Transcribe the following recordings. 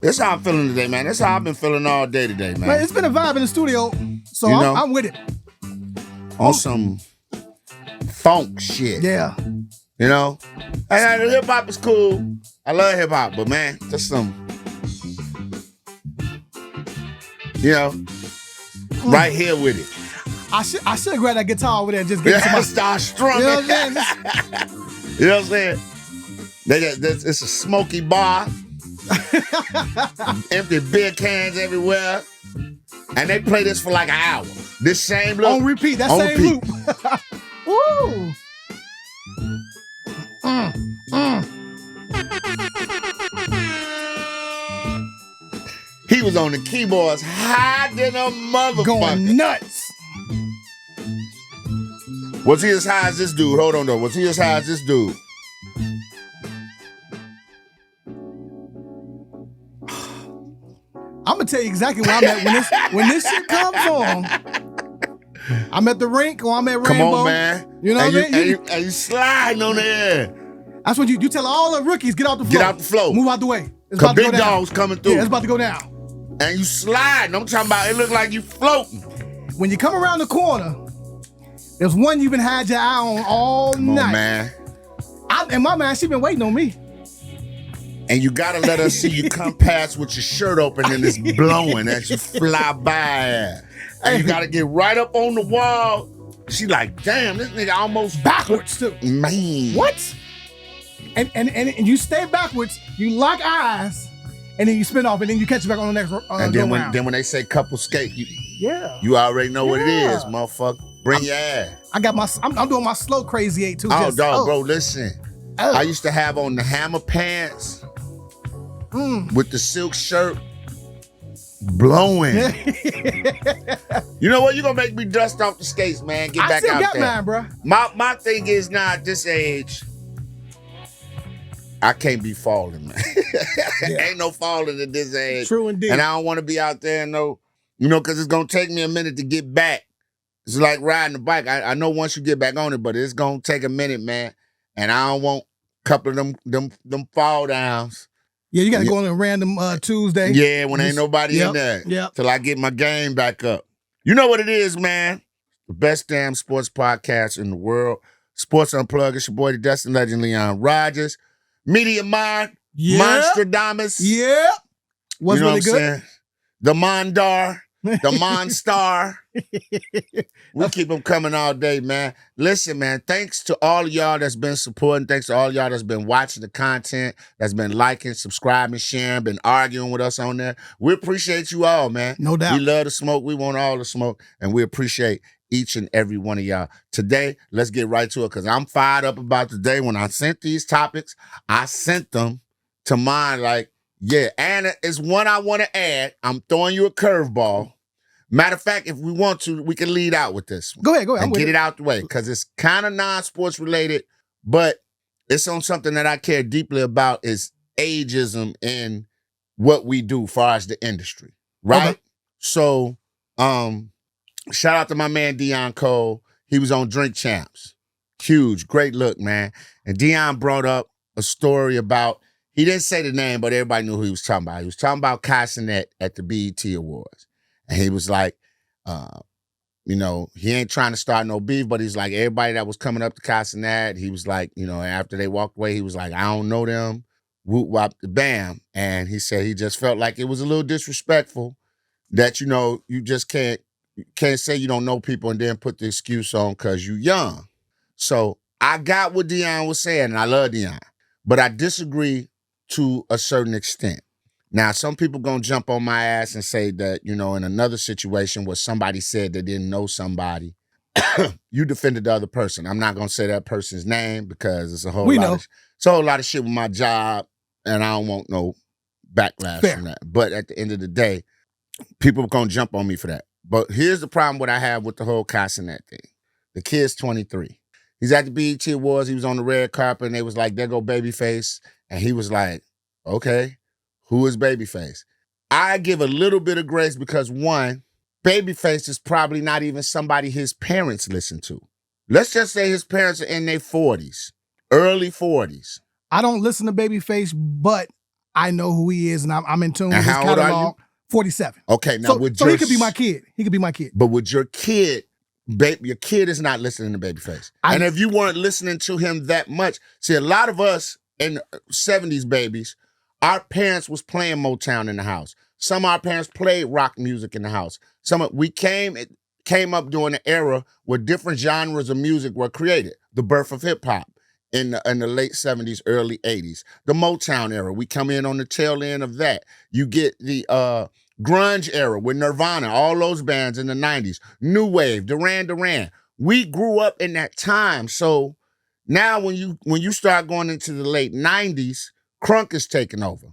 That's how I'm feeling today, man. That's how I've been feeling all day today, man. Man, it's been a vibe in the studio, so I'm with it. On some funk shit. Yeah. You know? And hip hop is cool. I love hip hop, but man, just some, right here with it. I should have grabbed that guitar over there and just get it to start strumming. You know what I'm saying? You know what I'm saying? It's a smoky bar. Empty beer cans everywhere. And they play this for like an hour. This same loop. On repeat. That same loop. Woo! He was on the keyboards high than a motherfucker. Going nuts. Was he as high as this dude? Hold on though. Was he as high as this dude? I'm gonna tell you exactly where I'm at when this shit comes on. I'm at the rink or I'm at Rainbow. Come on, man. You know what I mean? And you sliding on the air. That's what you tell all the rookies, get out the floor. Get out the floor. Move out the way. It's about to go down. Big dogs coming through. Yeah, it's about to go down. And you sliding. I'm talking about it look like you floating. When you come around the corner, there's one you've been had your eye on all night. On, man. And my man, she been waiting on me. And you gotta let her see you come past with your shirt open and it's blowing as you fly by. And you gotta get right up on the wall. She like, damn, this nigga almost backwards too. Man. What? And you stay backwards, you lock eyes, and then you spin off, and then you catch it back on the next and then when they say couple skate, you already know what it is, motherfucker. Bring your ass. I'm doing my slow crazy 8 too. Oh, dog, bro, listen. I used to have on the hammer pants with the silk shirt blowing. You know what? You're gonna make me dust off the skates, man. Get back out there. Mine, bro. My thing is now at this age, I can't be falling, man. Ain't no falling at this age. True indeed. And I don't want to be out there, because it's going to take me a minute to get back. It's like riding a bike. I know once you get back on it, but it's going to take a minute, man. And I don't want a couple of them fall downs. Yeah, you got to go on a random Tuesday. Yeah, when ain't nobody in there. Yeah. Till I get my game back up. You know what it is, man. The best damn sports podcast in the world. Sports Unplugged. It's your boy, the Destin Legend, Leon Rogers. Media Mind, Monstradamus. Yeah. What's really good? Saying? The Mondar, the Monstar. We keep them coming all day, man. Listen, man, thanks to all of y'all that's been supporting. Thanks to all of y'all that's been watching the content, that's been liking, subscribing, sharing, been arguing with us on there. We appreciate you all, man. No doubt. We love the smoke. We want all the smoke, and we appreciate each and every one of y'all. Today, let's get right to it because I'm fired up about today. When I sent these topics, I sent them to mine like, and it's one I want to add. I'm throwing you a curveball. Matter of fact, if we want to, we can lead out with this one. Go ahead. And get it out the way because it's kind of non-sports related, but it's on something that I care deeply about is ageism in what we do as far as the industry, right? Okay. So, shout out to my man, Dion Cole. He was on Drink Champs. Huge, great look, man. And Dion brought up a story about, he didn't say the name, but everybody knew who he was talking about. He was talking about Kai Cenat at the BET Awards. And he was like, he ain't trying to start no beef, but he's like, everybody that was coming up to Kai Cenat, he was like, after they walked away, he was like, I don't know them. Whoop, wop, bam. And he said he just felt like it was a little disrespectful that, you just can't say you don't know people and then put the excuse on because you young. So I got what Dion was saying, and I love Dion, but I disagree to a certain extent. Now, some people gonna jump on my ass and say that, in another situation where somebody said they didn't know somebody, you defended the other person. I'm not gonna say that person's name because it's a whole lot of shit with my job, and I don't want no backlash from that. But at the end of the day, people are gonna jump on me for that. But here's the problem what I have with the whole Kai Cenat thing. The kid's 23. He's at the BET Awards. He was on the red carpet, and they was like, there go Babyface. And he was like, okay, who is Babyface? I give a little bit of grace because, one, Babyface is probably not even somebody his parents listen to. Let's just say his parents are in their 40s, early 40s. I don't listen to Babyface, but I know who he is, and I'm in tune with And his how old are catalog. 47. Okay, now So he could be my kid. He could be my kid. But with your kid, your kid is not listening to Babyface. And if you weren't listening to him that much, see, a lot of us in the 70s babies, our parents was playing Motown in the house. Some of our parents played rock music in the house. We came up during an era where different genres of music were created. The birth of hip hop in the late 70s, early 80s. The Motown era, we come in on the tail end of that. You get the grunge era with Nirvana, all those bands in the 90s. New Wave, Duran Duran. We grew up in that time. So now when you start going into the late 90s, crunk is taking over.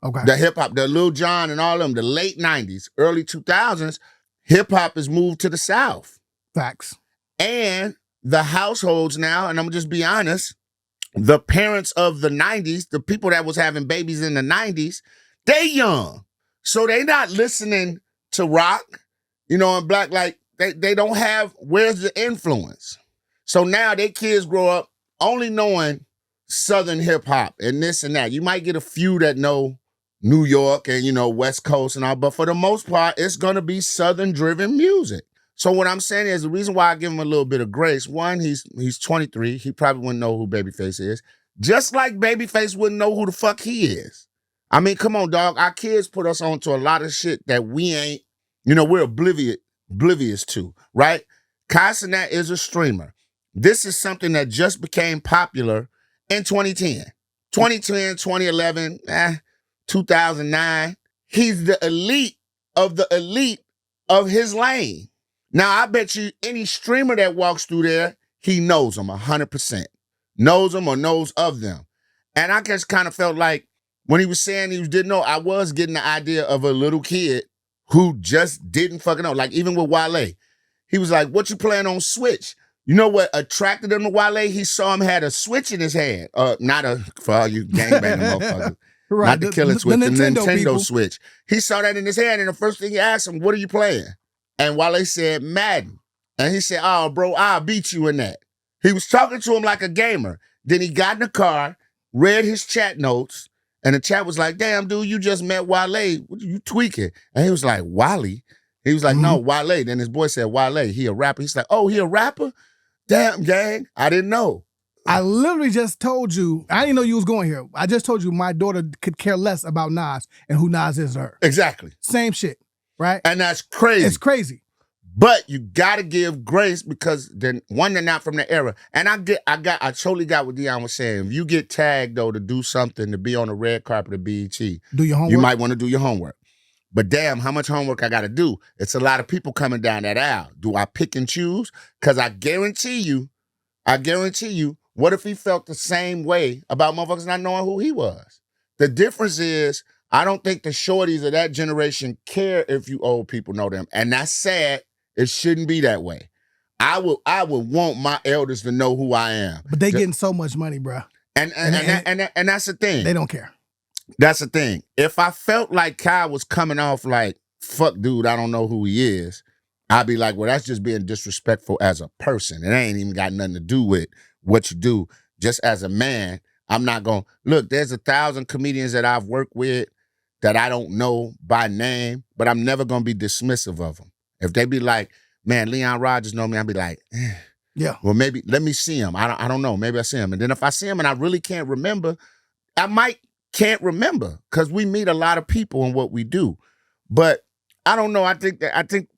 Okay. The hip hop, the Lil Jon and all of them, the late 90s, early 2000s, hip hop has moved to the South. Facts. And the households now, and I'm gonna just be honest, the parents of the 90s, the people that was having babies in the 90s, they young. So they not listening to rock, and black, like they don't have, where's the influence? So now their kids grow up only knowing Southern hip hop and this and that. You might get a few that know New York and, West Coast and all, but for the most part, it's gonna be Southern driven music. So what I'm saying is the reason why I give him a little bit of grace, one, he's 23. He probably wouldn't know who Babyface is. Just like Babyface wouldn't know who the fuck he is. I mean, come on, dog. Our kids put us on to a lot of shit that we ain't, we're oblivious to, right? Cassinet is a streamer. This is something that just became popular in 2010. 2010, 2011, 2009. He's the elite of his lane. Now, I bet you any streamer that walks through there, he knows them 100%. Knows them or knows of them. And I just kind of felt like when he was saying he didn't know, I was getting the idea of a little kid who just didn't fucking know. Like even with Wale, he was like, what you playing on Switch? You know what attracted him to Wale? He saw him had a Switch in his hand. For all you gangbanging motherfuckers. Right. Not the killing Switch, the Nintendo Switch. Switch. He saw that in his hand and the first thing he asked him, what are you playing? And Wale said, Madden. And he said, oh, bro, I'll beat you in that. He was talking to him like a gamer. Then he got in the car, read his chat notes, and the chat was like, damn, dude, you just met Wale. What are you tweaking? And he was like, Wale? He was like, no, Wale. Then his boy said, Wale, he a rapper. He's like, oh, he a rapper? Damn, gang, I didn't know. I literally just told you, I didn't know you was going here. I just told you my daughter could care less about Nas and who Nas is to her. Exactly. Same shit. Right? And that's crazy. It's crazy. But you gotta give grace because then one, they're not from the era. And I totally got what Dion was saying. If you get tagged though to do something, to be on the red carpet of BET, do your homework. You might want to do your homework. But damn, how much homework I gotta do? It's a lot of people coming down that aisle. Do I pick and choose? Because I guarantee you, what if he felt the same way about motherfuckers not knowing who he was? The difference is, I don't think the shorties of that generation care if you old people know them. And that's sad. It shouldn't be that way. I would want my elders to know who I am. But they getting so much money, bro. And that's the thing. They don't care. That's the thing. If I felt like Kyle was coming off like, fuck dude, I don't know who he is, I'd be like, well, that's just being disrespectful as a person. It ain't even got nothing to do with what you do. Just as a man, I'm not going, look, there's 1,000 comedians that I've worked with that I don't know by name, but I'm never going to be dismissive of them. If they be like, man, Leon Rogers know me, I'll be like, yeah. Well, maybe let me see him. I don't know. Maybe I see him. And then if I see him and I really can't remember, I can't remember because we meet a lot of people in what we do. But I don't know. I think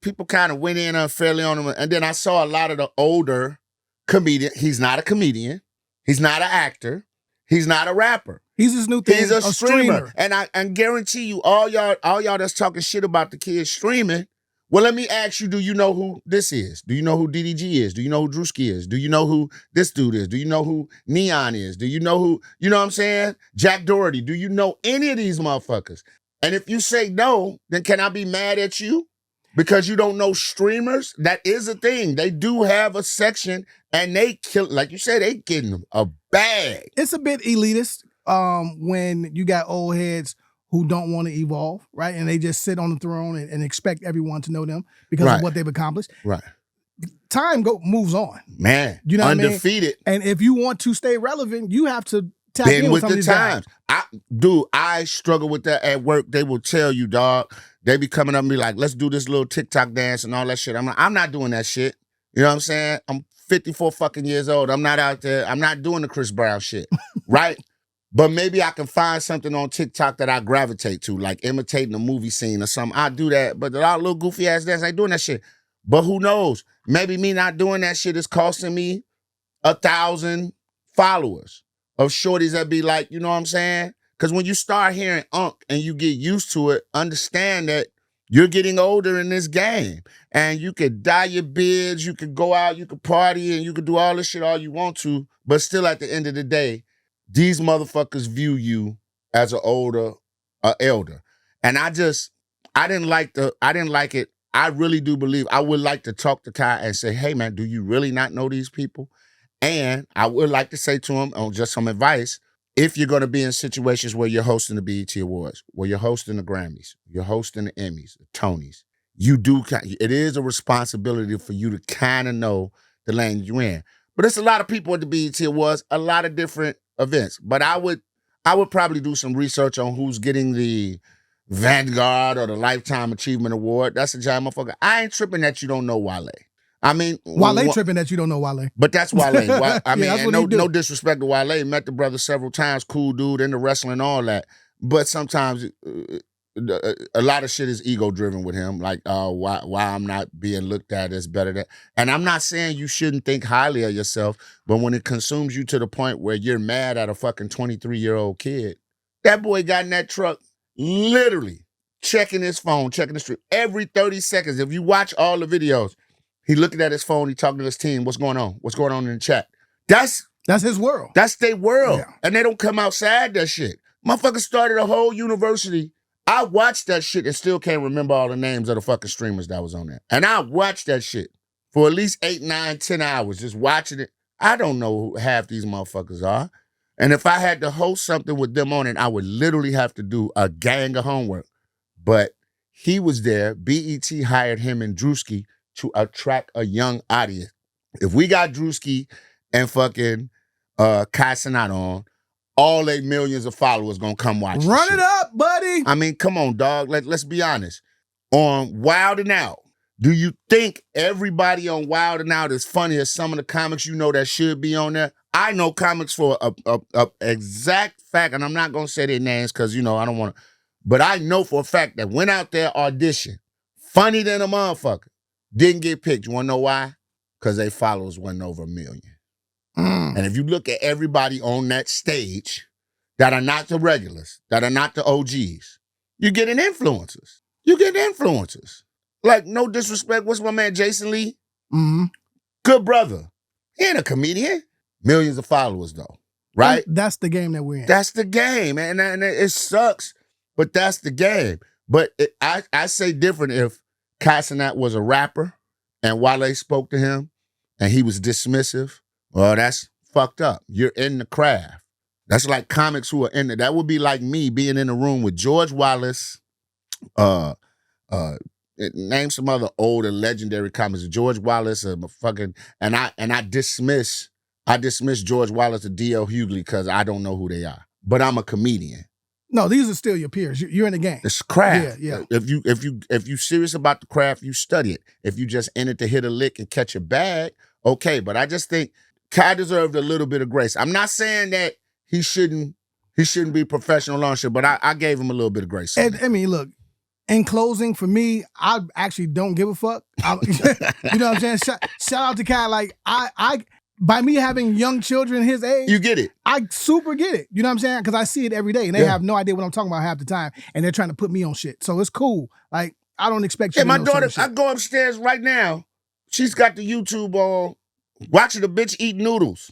people kind of went in unfairly on him. And then I saw a lot of the older comedians. He's not a comedian. He's not an actor. He's not a rapper. He's this new thing. He's a streamer. And I guarantee you, all y'all that's talking shit about the kids streaming. Well, let me ask you, do you know who this is? Do you know who DDG is? Do you know who Drewski is? Do you know who this dude is? Do you know who Neon is? Do you know who, you know what I'm saying? Jack Doherty. Do you know any of these motherfuckers? And if you say no, then can I be mad at you? Because you don't know streamers? That is a thing. They do have a section and they kill, like you said, they getting a bag. It's a bit elitist when you got old heads who don't want to evolve, right? And they just sit on the throne and expect everyone to know them because of what they've accomplished. Right. Time moves on. Man, you know undefeated. What I mean? And if you want to stay relevant, you have to tap in with some of these guys. I struggle with that at work. They will tell you, dog. They be coming up and be like, let's do this little TikTok dance and all that shit. I'm not doing that shit. You know what I'm saying? I'm 54 fucking years old. I'm not out there. I'm not doing the Chris Brown shit, right? But maybe I can find something on TikTok that I gravitate to, like imitating a movie scene or something. I do that, but a lot of little goofy ass dance ain't doing that shit. But who knows? Maybe me not doing that shit is costing me 1,000 followers of shorties that be like, you know what I'm saying? Because when you start hearing unk and you get used to it, understand that you're getting older in this game. And you could dye your beards, you could go out, you could party, and you could do all this shit all you want to. But still at the end of the day, these motherfuckers view you as an elder. And I didn't like it. I really do believe I would like to talk to Kai and say, hey man, do you really not know these people? And I would like to say to him, on just some advice, if you're going to be in situations where you're hosting the BET Awards, where you're hosting the Grammys, you're hosting the Emmys, the Tonys, it is a responsibility for you to kind of know the lane you're in. But there's a lot of people at the BET Awards, a lot of different events. But I would probably do some research on who's getting the Vanguard or the Lifetime Achievement Award. That's a giant motherfucker. I ain't tripping that you don't know Wale. I mean, Wale tripping that you don't know Wale. But that's Wale. I mean, yeah, no disrespect to Wale. Met the brother several times. Cool dude, into wrestling, all that. But sometimes a lot of shit is ego driven with him. Like, why I'm not being looked at as better than. And I'm not saying you shouldn't think highly of yourself, but when it consumes you to the point where you're mad at a fucking 23-year-old kid, that boy got in that truck literally checking his phone, checking the street every 30 seconds. If you watch all the videos. He looking at his phone, he talking to his team. What's going on? What's going on in the chat? That's his world. That's their world. Yeah. And they don't come outside that shit. Motherfuckers started a whole university. I watched that shit and still can't remember all the names of the fucking streamers that was on there. And I watched that shit for at least 8, 9, 10 hours just watching it. I don't know who half these motherfuckers are. And if I had to host something with them on it, I would literally have to do a gang of homework. But he was there. BET hired him and Drewski to attract a young audience. If we got Drewski and fucking Kai Cenat on, all 8 millions of followers gonna come watch. Run it up, buddy. I mean, come on, dog. Let's be honest. On Wild 'N Out, do you think everybody on Wild 'N Out is funny as some of the comics you know that should be on there? I know comics for a exact fact, and I'm not gonna say their names because, you know, I don't want to, but I know for a fact that went out there audition, funny than a motherfucker. Didn't get picked. You want to know why? Because their followers wasn't over 1 million. And if you look at everybody on that stage that are not the regulars, that are not the OGs, you're getting influencers. You get influencers. Like, no disrespect. What's my man, Jason Lee? Mm-hmm. Good brother. He ain't a comedian. Millions of followers, though. Right? And that's the game that we're in. That's the game. And it sucks, but that's the game. But I say different if Kai Cenat was a rapper and Wale spoke to him and he was dismissive. Well, that's fucked up. You're in the craft. That's like comics who are in it. That would be like me being in a room with George Wallace, name some other old and legendary comics. George Wallace, and I dismiss George Wallace and D.L. Hughley because I don't know who they are. But I'm a comedian. No, these are still your peers. You're in the game. It's craft. Yeah. If you serious about the craft, you study it. If you just in it to hit a lick and catch a bag, okay. But I just think Kai deserved a little bit of grace. I'm not saying that he shouldn't be professional on shit, but I gave him a little bit of grace. And, I mean, look, in closing, for me, I actually don't give a fuck. You know what I'm saying? Shout out to Kai. Like, I by me having young children his age, you get it. I super get it. You know what I'm saying? Because I see it every day, and they have no idea what I'm talking about half the time, and they're trying to put me on shit. So it's cool. Like, I don't expect you to my know daughter, shit. I go upstairs right now. She's got the YouTube on, watching the bitch eat noodles.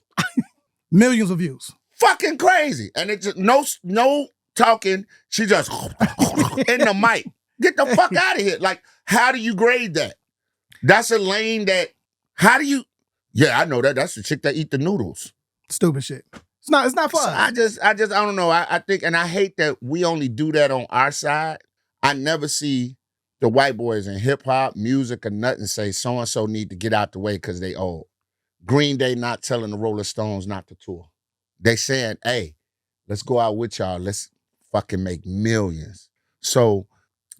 Millions of views. Fucking crazy. And it just, no talking. She just in the mic. Get the fuck out of here. Like, how do you grade that? That's a lane that, how do you, yeah, I know that. That's the chick that eat the noodles. Stupid shit. It's not fun. So I don't know. I think, and I hate that we only do that on our side. I never see the white boys in hip hop, music, or nothing say so-and-so need to get out the way because they old. Green Day not telling the Rolling Stones not to tour. They saying, hey, Let's go out with y'all. Let's fucking make millions. So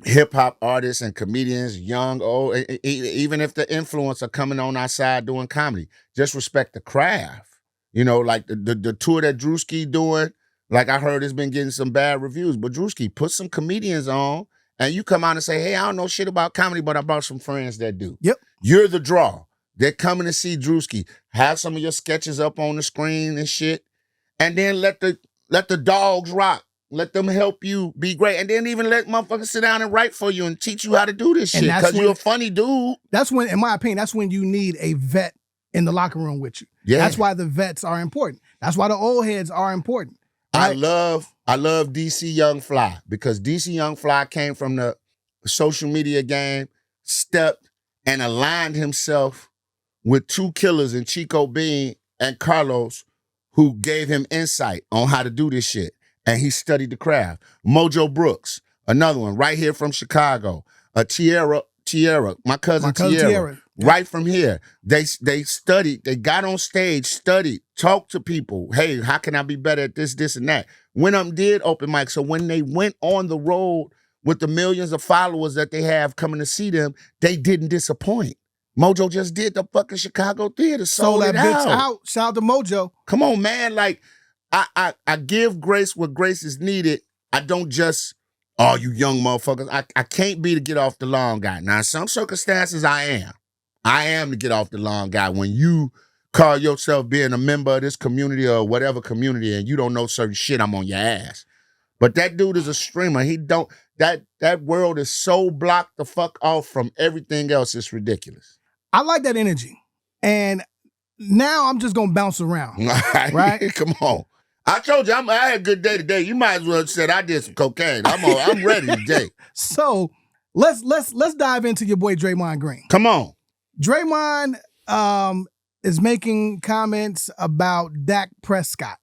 hip hop artists and comedians, young, old, even if the influencers are coming on our side doing comedy, just respect the craft. You know, like the tour that Drewski doing, like I heard it's been getting some bad reviews, but Drewski, put some comedians on and you come out and say, hey, I don't know shit about comedy, but I brought some friends that do. Yep. You're the draw. They're coming to see Drewski. Have some of your sketches up on the screen and shit. And then let the dogs rock. Let them help you be great. And then even let motherfuckers sit down and write for you and teach you how to do this shit. Because you're a funny dude. That's when, in my opinion, that's when you need a vet in the locker room with you. Yeah. That's why the vets are important. That's why the old heads are important. Right? I love DC Young Fly because DC Young Fly came from the social media game, stepped and aligned himself with two killers in Chico Bean and Carlos, who gave him insight on how to do this shit. And he studied the craft. Mojo Brooks, another one, right here from Chicago. Tierra, my cousin Tierra. Right from here. They studied, they got on stage, studied, talked to people. Hey, how can I be better at this, and that? Went up and did open mic. So when they went on the road with the millions of followers that they have coming to see them, they didn't disappoint. Mojo just did the fucking Chicago theater, sold that bitch out. Shout out to Mojo. Come on, man. Like, I give grace where grace is needed. I don't just, oh, you young motherfuckers. I can't be the get off the lawn guy. Now, in some circumstances, I am. I am the get off the lawn guy. When you call yourself being a member of this community or whatever community and you don't know certain shit, I'm on your ass. But that dude is a streamer. He don't, that world is so blocked the fuck off from everything else. It's ridiculous. I like that energy. And now I'm just going to bounce around. Right? Come on. I told you, I had a good day today. You might as well have said I did some cocaine. I'm ready today. So let's dive into your boy Draymond Green. Come on. Draymond is making comments about Dak Prescott,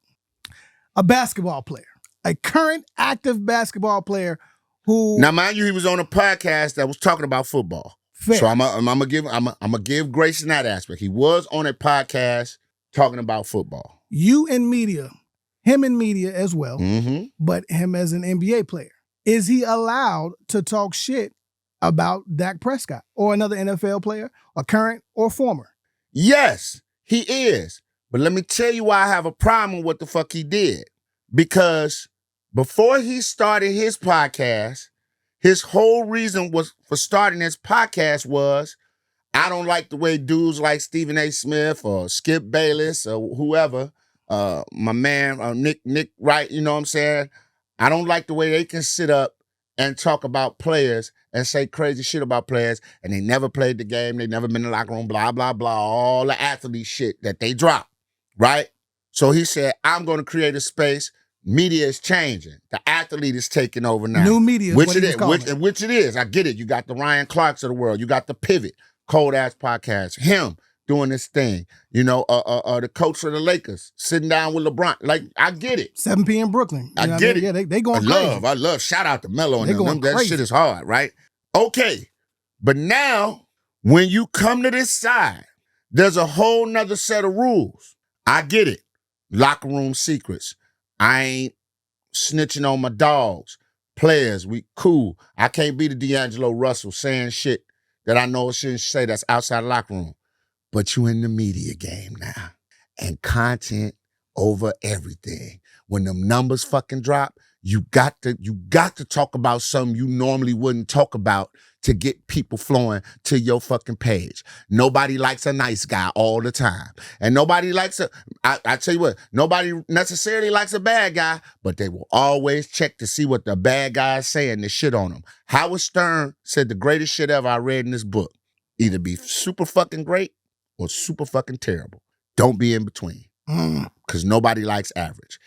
a basketball player, a current active basketball player who. Now, mind you, he was on a podcast that was talking about football. Fair. So I'm gonna give grace in that aspect. He was on a podcast talking about football. You in media, him in media as well, but him as an NBA player. Is he allowed to talk shit about Dak Prescott or another NFL player, or current or former? Yes, he is. But let me tell you why I have a problem with what the fuck he did. Because before he started his podcast, his whole reason was for starting his podcast was, I don't like the way dudes like Stephen A. Smith or Skip Bayless or whoever, my man, Nick Wright, you know what I'm saying? I don't like the way they can sit up and talk about players and say crazy shit about players, and they never played the game, they never been in the locker room, blah, blah, blah, all the athlete shit that they drop, right? So he said, I'm going to create a space. Media is changing. The athlete is taking over now. New media, which it is. I get it. You got the Ryan Clarks of the world. You got the Pivot, Cold Ass Podcast. Him doing this thing. You know, the coach of the Lakers sitting down with LeBron. Like, I get it. 7 p.m. Brooklyn. I get it. Yeah, they going crazy. I love. Shout out to Melo and them. That shit is hard, right? Okay. But now, when you come to this side, there's a whole nother set of rules. I get it. Locker room secrets. I ain't snitching on my dogs. Players, we cool. I can't be the D'Angelo Russell saying shit that I know I shouldn't say that's outside the locker room. But you in the media game now. And content over everything. When them numbers fucking drop, you got to talk about something you normally wouldn't talk about to get people flowing to your fucking page. Nobody likes a nice guy all the time. And nobody likes I tell you what, nobody necessarily likes a bad guy, but they will always check to see what the bad guy is saying to shit on them. Howard Stern said the greatest shit ever I read in this book. Either be super fucking great or super fucking terrible. Don't be in between. Because nobody likes average.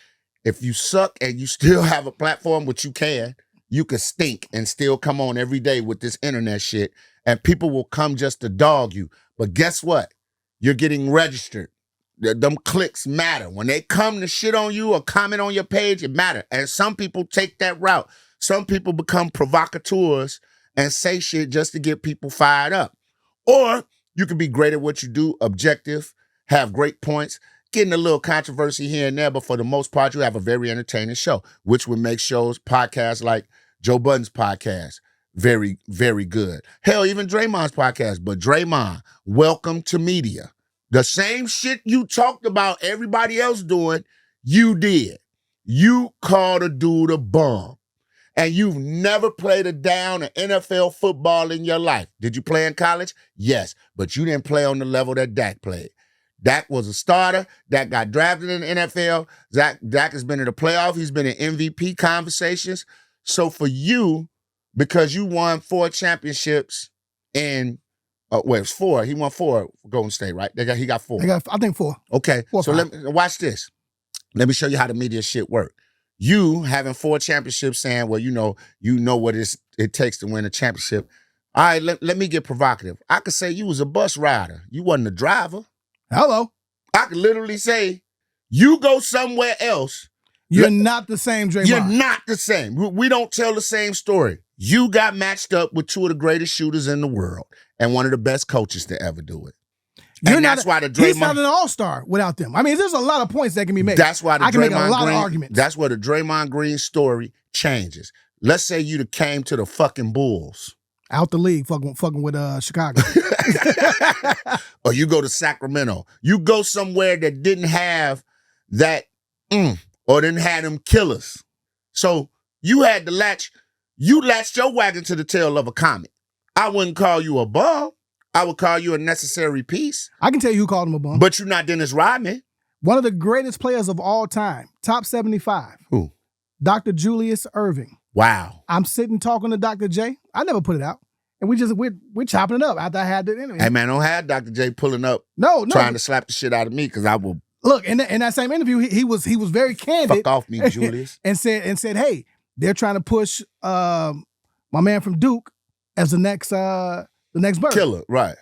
If you suck and you still have a platform, which you can stink and still come on every day with this internet shit, and people will come just to dog you. But guess what? You're getting registered. Them clicks matter. When they come to shit on you or comment on your page, it matters. And some people take that route. Some people become provocateurs and say shit just to get people fired up. Or you can be great at what you do, objective, have great points, getting a little controversy here and there, but for the most part, you have a very entertaining show, which would make podcasts like Joe Budden's podcast very, very good. Hell, even Draymond's podcast. But Draymond, welcome to media. The same shit you talked about everybody else doing, you did. You called a dude a bum. And you've never played a down of NFL football in your life. Did you play in college? Yes, but you didn't play on the level that Dak played. Dak was a starter. Dak got drafted in the NFL. Dak has been in the playoff. He's been in MVP conversations. So for you, because you won 4 championships in, it's 4. He won 4 for Golden State, right? He got 4. I think 4. Okay, 4 so watch this. Let me show you how the media shit work. You having 4 championships saying, well, you know what it takes to win a championship. All right, let me get provocative. I could say you was a bus rider. You wasn't a driver. Hello. I could literally say, you go somewhere else. You're not the same, Draymond. You're not the same. We don't tell the same story. You got matched up with 2 of the greatest shooters in the world and one of the best coaches to ever do it. That's why he's not an all-star without them. I mean, there's a lot of points that can be made. That's why I can make a lot of arguments. That's where the Draymond Green story changes. Let's say you'd have came to the fucking Bulls. Out the league, fucking with Chicago. Or you go to Sacramento. You go somewhere that didn't have that or didn't have them killers. So you had to latched your wagon to the tail of a comet. I wouldn't call you a bum. I would call you a necessary piece. I can tell you who called him a bum. But you're not Dennis Rodman. One of the greatest players of all time, top 75. Who? Dr. Julius Erving. Wow. I'm sitting talking to Dr. J. I never put it out. And we're chopping it up after I had the interview. Hey, man, don't have Dr. J pulling up, trying to slap the shit out of me, because I will. Look, in that same interview, he was very candid. Fuck off me, Julius. and said, hey, they're trying to push my man from Duke as the next bird. Killer, right.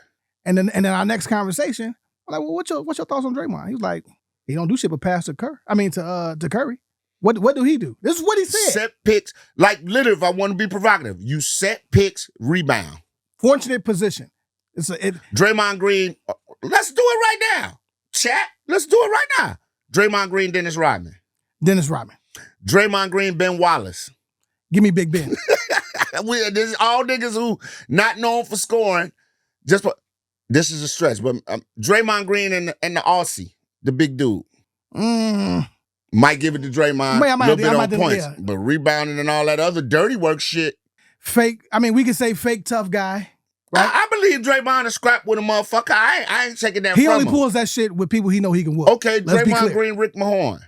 And then our next conversation, I'm like, well, what's your thoughts on Draymond? He was like, he don't do shit but pass to Curry. What do he do? This is what he said. Set picks. Like, literally, if I want to be provocative, you set picks, rebound. Fortunate position. Draymond Green, let's do it right now. Chat, let's do it right now. Draymond Green, Dennis Rodman. Draymond Green, Ben Wallace. Give me Big Ben. This is all niggas who not known for scoring. This is a stretch, but Draymond Green and the Aussie, the big dude. Might give it to Draymond a little bit on points, but rebounding and all that other dirty work shit. Fake. I mean, we could say fake tough guy. Right? I believe Draymond is scrap with a motherfucker. I ain't taking that from him. He only pulls that shit with people he know he can whoop. Okay, Draymond Green, Rick Mahorn.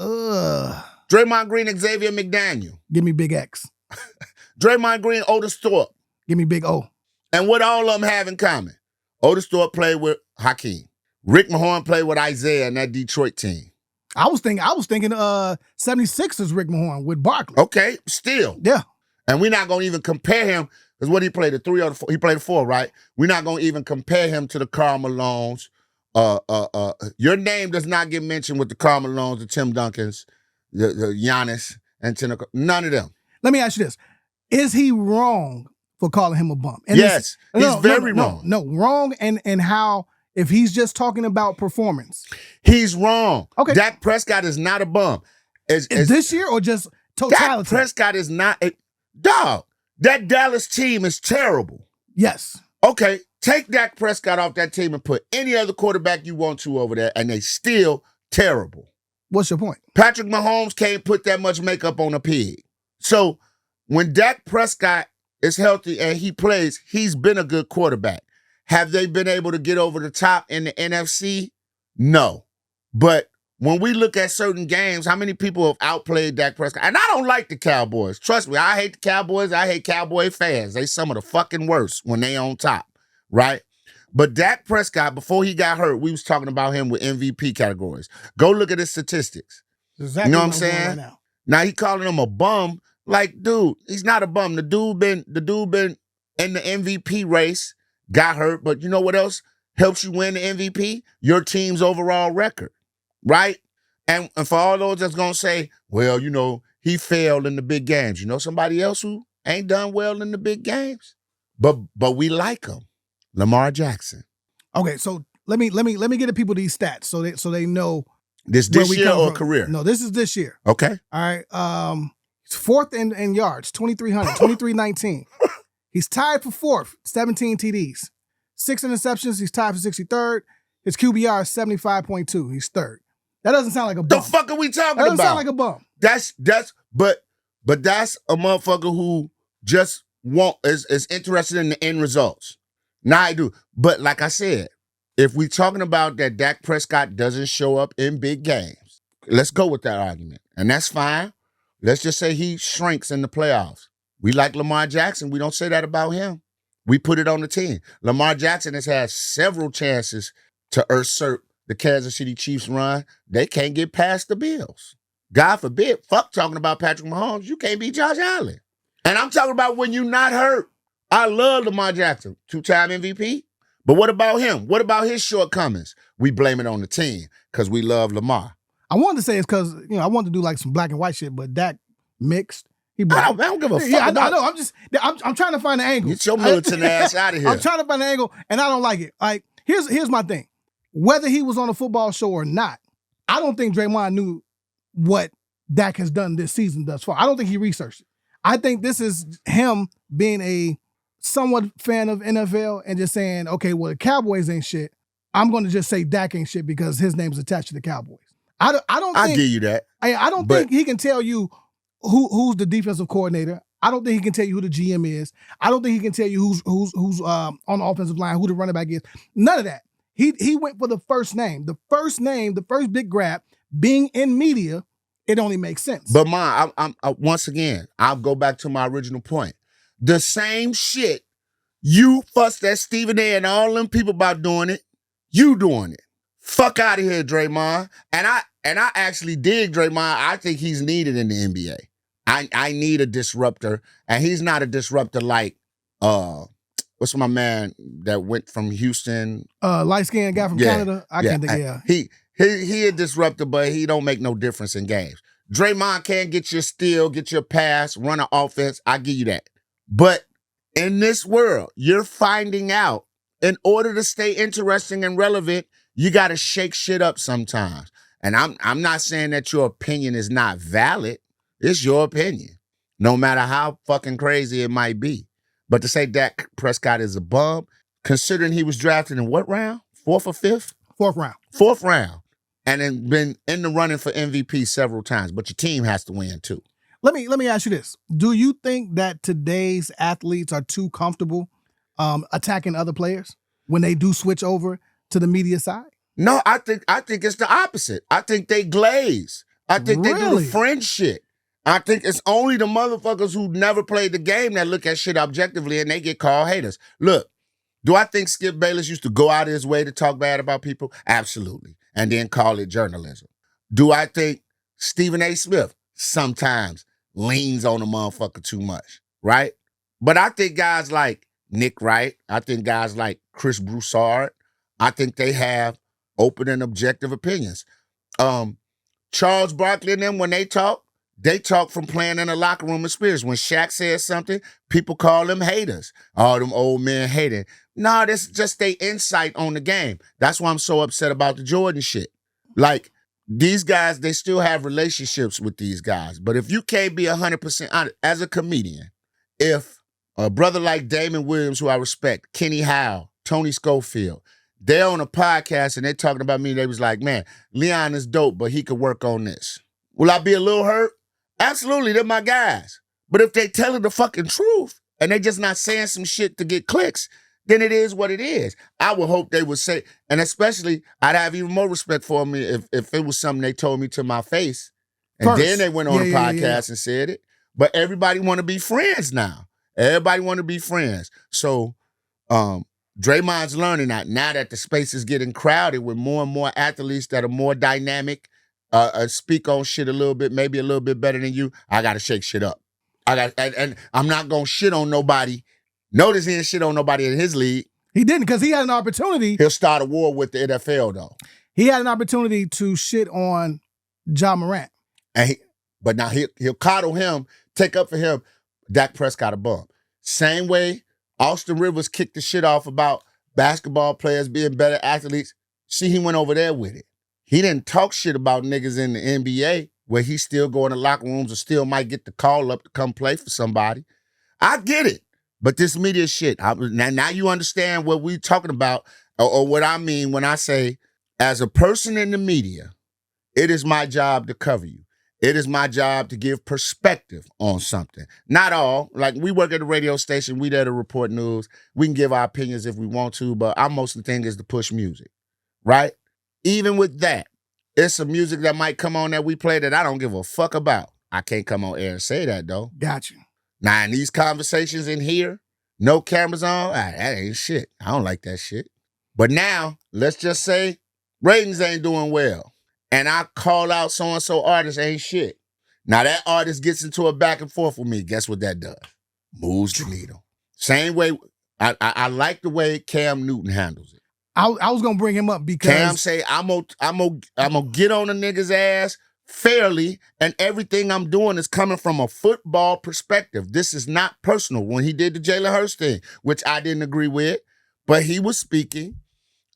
Draymond Green, Xavier McDaniel. Give me Big X. Draymond Green, Otis Thorpe. Give me Big O. And what all of them have in common? Otis Thorpe played with Hakeem. Rick Mahorn played with Isaiah and that Detroit team. I was thinking 76ers Rick Mahorn with Barkley. Okay, still. Yeah. And we're not going to even compare him, because what he played, the 3 or the 4, he played the 4, right? We're not going to even compare him to the Karl Malones. Your name does not get mentioned with the Karl Malones, the Tim Duncans, the Giannis, and none of them. Let me ask you this. Is he wrong for calling him a bum? And yes, he's very wrong. No, wrong and how, if he's just talking about performance. He's wrong. Okay. Dak Prescott is not a bum. Is this year or just totality? Dak Prescott is not a dog. That Dallas team is terrible. Yes. Okay, take Dak Prescott off that team and put any other quarterback you want to over there, and they still terrible. What's your point? Patrick Mahomes can't put that much makeup on a pig. So when Dak Prescott is healthy and he plays, he's been a good quarterback. Have they been able to get over the top in the NFC? No. But when we look at certain games, how many people have outplayed Dak Prescott? And I don't like the Cowboys. Trust me, I hate the Cowboys. I hate Cowboy fans. They some of the fucking worst when they on top, right? But Dak Prescott, before he got hurt, we was talking about him with MVP categories. Go look at his statistics. Exactly, you know what I'm saying? Right now he calling him a bum. Like, dude, he's not a bum. The dude been in the MVP race, got hurt, but you know what else helps you win the MVP? Your team's overall record, right? And for all those that's gonna say, well, you know, he failed in the big games. You know somebody else who ain't done well in the big games? But we like him. Lamar Jackson. Okay, so let me get the people these stats so they know this year or career. No, this is this year. Okay. All right. He's fourth in yards, 2,300, 2,319. He's tied for fourth, 17 TDs, 6 interceptions. He's tied for 63rd. His QBR is 75.2. He's third. That doesn't sound like a bump. The fuck are we talking about? That doesn't sound like a bump. But that's a motherfucker who just is interested in the end results. Now I do. But like I said, if we talking about that Dak Prescott doesn't show up in big games, let's go with that argument. And that's fine. Let's just say he shrinks in the playoffs. We like Lamar Jackson. We don't say that about him. We put it on the team. Lamar Jackson has had several chances to usurp the Kansas City Chiefs run. They can't get past the Bills. God forbid, fuck talking about Patrick Mahomes. You can't beat Josh Allen. And I'm talking about when you're not hurt. I love Lamar Jackson, 2-time MVP. But what about him? What about his shortcomings? We blame it on the team because we love Lamar. I wanted to say it's because, I wanted to do like some black and white shit, but Dak mixed. I don't give a fuck. Yeah, I know. I'm trying to find an angle. Get your militant ass out of here. I'm trying to find an angle, and I don't like it. Like, here's my thing. Whether he was on a football show or not, I don't think Draymond knew what Dak has done this season thus far. I don't think he researched it. I think this is him being a somewhat fan of NFL and just saying, okay, well, the Cowboys ain't shit. I'm going to just say Dak ain't shit because his name's attached to the Cowboys. I give you that. I don't think he can tell you who's the defensive coordinator. I don't think he can tell you who the GM is. I don't think he can tell you who's on the offensive line, who the running back is. None of that. He went for the first name. The first big grab, being in media, it only makes sense. But I once again, I'll go back to my original point. The same shit you fussed at Stephen A. and all them people about doing it, you doing it. Fuck out of here, Draymond. And I actually dig Draymond. I think he's needed in the NBA. I need a disruptor, and he's not a disruptor like what's my man that went from Houston? Light-skinned guy from Canada. I can't think of He a disruptor, but he don't make no difference in games. Draymond can get your steal, get your pass, run an offense. I give you that. But in this world, you're finding out in order to stay interesting and relevant, you got to shake shit up sometimes. And I'm not saying that your opinion is not valid. It's your opinion, no matter how fucking crazy it might be. But to say Dak Prescott is a bum, considering he was drafted in what round? Fourth or fifth? Fourth round. Fourth round. And then been in the running for MVP several times. But your team has to win too. Let me ask you this. Do you think that today's athletes are too comfortable attacking other players when they do switch over to the media side? No, I think it's the opposite. I think they glaze. I think they do the friend shit. I think it's only the motherfuckers who never played the game that look at shit objectively and they get called haters. Look, do I think Skip Bayless used to go out of his way to talk bad about people? Absolutely. And then call it journalism. Do I think Stephen A. Smith sometimes leans on a motherfucker too much, right? But I think guys like Nick Wright, I think guys like Chris Broussard, I think they have open and objective opinions. Charles Barkley and them, when they talk from playing in a locker room experience. When Shaq says something, people call them haters. All them old men hating. No, that's just their insight on the game. That's why I'm so upset about the Jordan shit. Like, these guys, they still have relationships with these guys. But if you can't be 100% honest, as a comedian, if a brother like Damon Williams, who I respect, Kenny Howe, Tony Schofield, they're on a podcast and they're talking about me, they was like, man, Leon is dope, but he could work on this. Will I be a little hurt? Absolutely, they're my guys. But if they telling the fucking truth and they just not saying some shit to get clicks, then it is what it is. I would hope they would say, and especially, I'd have even more respect for me if it was something they told me to my face. And first, then they went on a podcast and said it. But everybody want to be friends now. Everybody want to be friends. So Draymond's learning that now that the space is getting crowded with more and more athletes that are more dynamic, speak on shit a little bit, maybe a little bit better than you, I got to shake shit up. And I'm not going to shit on nobody. Notice he didn't shit on nobody in his league. He didn't, because he had an opportunity. He'll start a war with the NFL, though. He had an opportunity to shit on Ja Morant. But now he'll coddle him, take up for him, Dak Prescott a bum. Same way Austin Rivers kicked the shit off about basketball players being better athletes. See, he went over there with it. He didn't talk shit about niggas in the NBA where he still go in the locker rooms or still might get the call up to come play for somebody. I get it. But this media shit, now you understand what we talking about or what I mean when I say, as a person in the media, it is my job to cover you. It is my job to give perspective on something. Not all. Like, we work at a radio station. We there to report news. We can give our opinions if we want to, but our most of the thing is to push music, right? Even with that, it's some music that might come on that we play that I don't give a fuck about. I can't come on air and say that, though. Got you. Now, in these conversations in here, no cameras on, that ain't shit. I don't like that shit. But now, let's just say ratings ain't doing well. And I call out so-and-so artist ain't shit. Now that artist gets into a back and forth with me. Guess what that does? Moves the needle. Same way, I like the way Cam Newton handles it. I was gonna bring him up because Cam say, I'm gonna get on a nigga's ass fairly, and everything I'm doing is coming from a football perspective. This is not personal. When he did the Jalen Hurts thing, which I didn't agree with, but he was speaking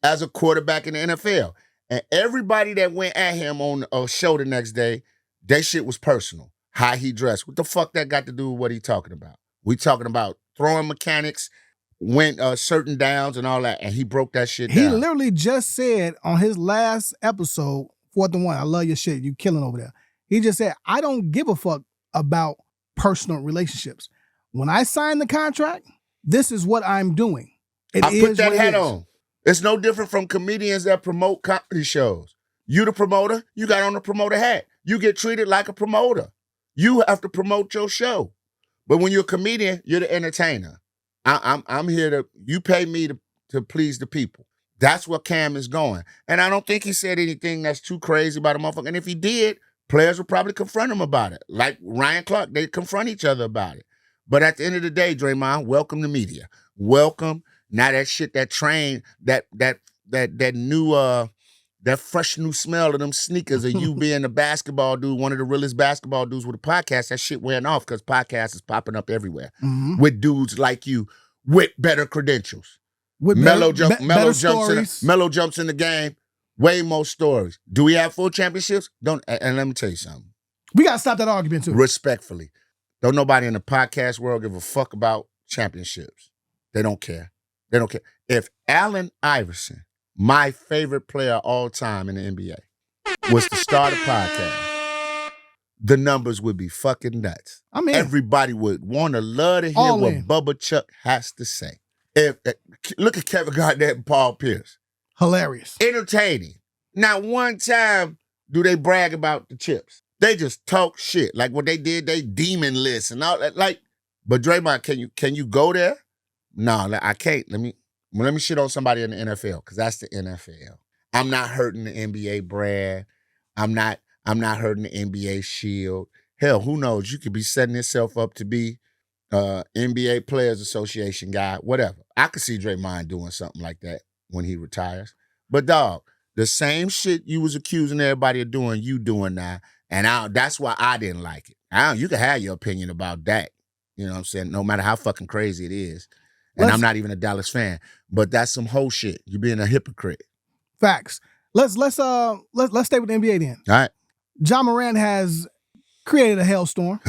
as a quarterback in the NFL. And everybody that went at him on a show the next day, that shit was personal. How he dressed. What the fuck that got to do with what he talking about? We talking about throwing mechanics, went certain downs and all that, and he broke that shit down. He literally just said on his last episode, 4th and 1, I love your shit, you killing over there. He just said, I don't give a fuck about personal relationships. When I sign the contract, this is what I'm doing. I put that hat on. It's no different from comedians that promote comedy shows. You the promoter, you got on the promoter hat. You get treated like a promoter. You have to promote your show. But when you're a comedian, you're the entertainer. I'm here to, you pay me to please the people. That's where Cam is going. And I don't think he said anything that's too crazy about a motherfucker. And if he did, players would probably confront him about it. Like Ryan Clark, they confront each other about it. But at the end of the day, Draymond, welcome to media. Welcome. Now that shit, that train, that new, that fresh new smell of them sneakers of you being a basketball dude, one of the realest basketball dudes with a podcast, that shit wearing off because podcasts is popping up everywhere with dudes like you with better credentials. With Melo jumps in the game, way more stories. Do we have full championships? And let me tell you something. We got to stop that argument too. Respectfully. Don't nobody in the podcast world give a fuck about championships. They don't care. They don't care. If Allen Iverson, my favorite player of all time in the NBA, was to start a podcast, the numbers would be fucking nuts. I mean, everybody would want to love to hear what Bubba Chuck has to say. Look at Kevin Garnett and Paul Pierce. Hilarious. Entertaining. Not one time do they brag about the chips. They just talk shit. Like what they did, they demon list and all that. Like, but Draymond, can you go there? No, I can't. Let me shit on somebody in the NFL, because that's the NFL. I'm not hurting the NBA brand. I'm not hurting the NBA shield. Hell, who knows? You could be setting yourself up to be NBA Players Association guy, whatever. I could see Draymond doing something like that when he retires. But dog, the same shit you was accusing everybody of doing, you doing now. And that's why I didn't like it. You can have your opinion about that. You know what I'm saying? No matter how fucking crazy it is. And I'm not even a Dallas fan, but that's some whole shit. You're being a hypocrite. Facts. Let's stay with the NBA then. All right. Ja Morant has created a hellstorm.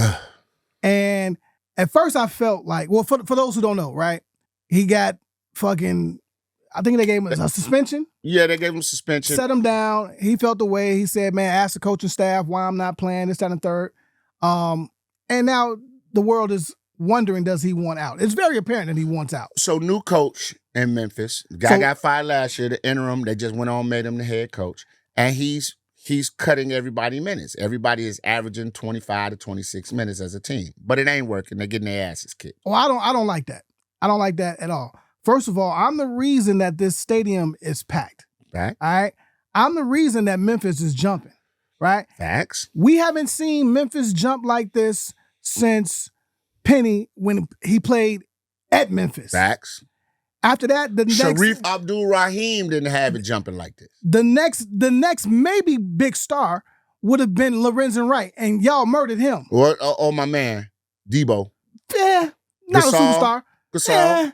And at first I felt like, well, for those who don't know, right? He got fucking, I think they gave him a suspension. Yeah, they gave him a suspension. Set him down. He felt the way. He said, man, ask the coaching staff why I'm not playing, this, that, and third. And now the world is wondering, does he want out? It's very apparent that he wants out. So new coach in Memphis. The guy got fired last year, the interim. They just went on, made him the head coach. And he's cutting everybody minutes. Everybody is averaging 25 to 26 minutes as a team. But it ain't working. They're getting their asses kicked. Well, I don't like that. I don't like that at all. First of all, I'm the reason that this stadium is packed. Right. All right. I'm the reason that Memphis is jumping. Right. Facts. We haven't seen Memphis jump like this since Penny when he played at Memphis. Facts. After that, the next Sharif Abdul-Rahim didn't have it jumping like this. The next maybe big star would have been Lorenzen Wright, and y'all murdered him. Or my man, Debo. Yeah, not a superstar. Gasol.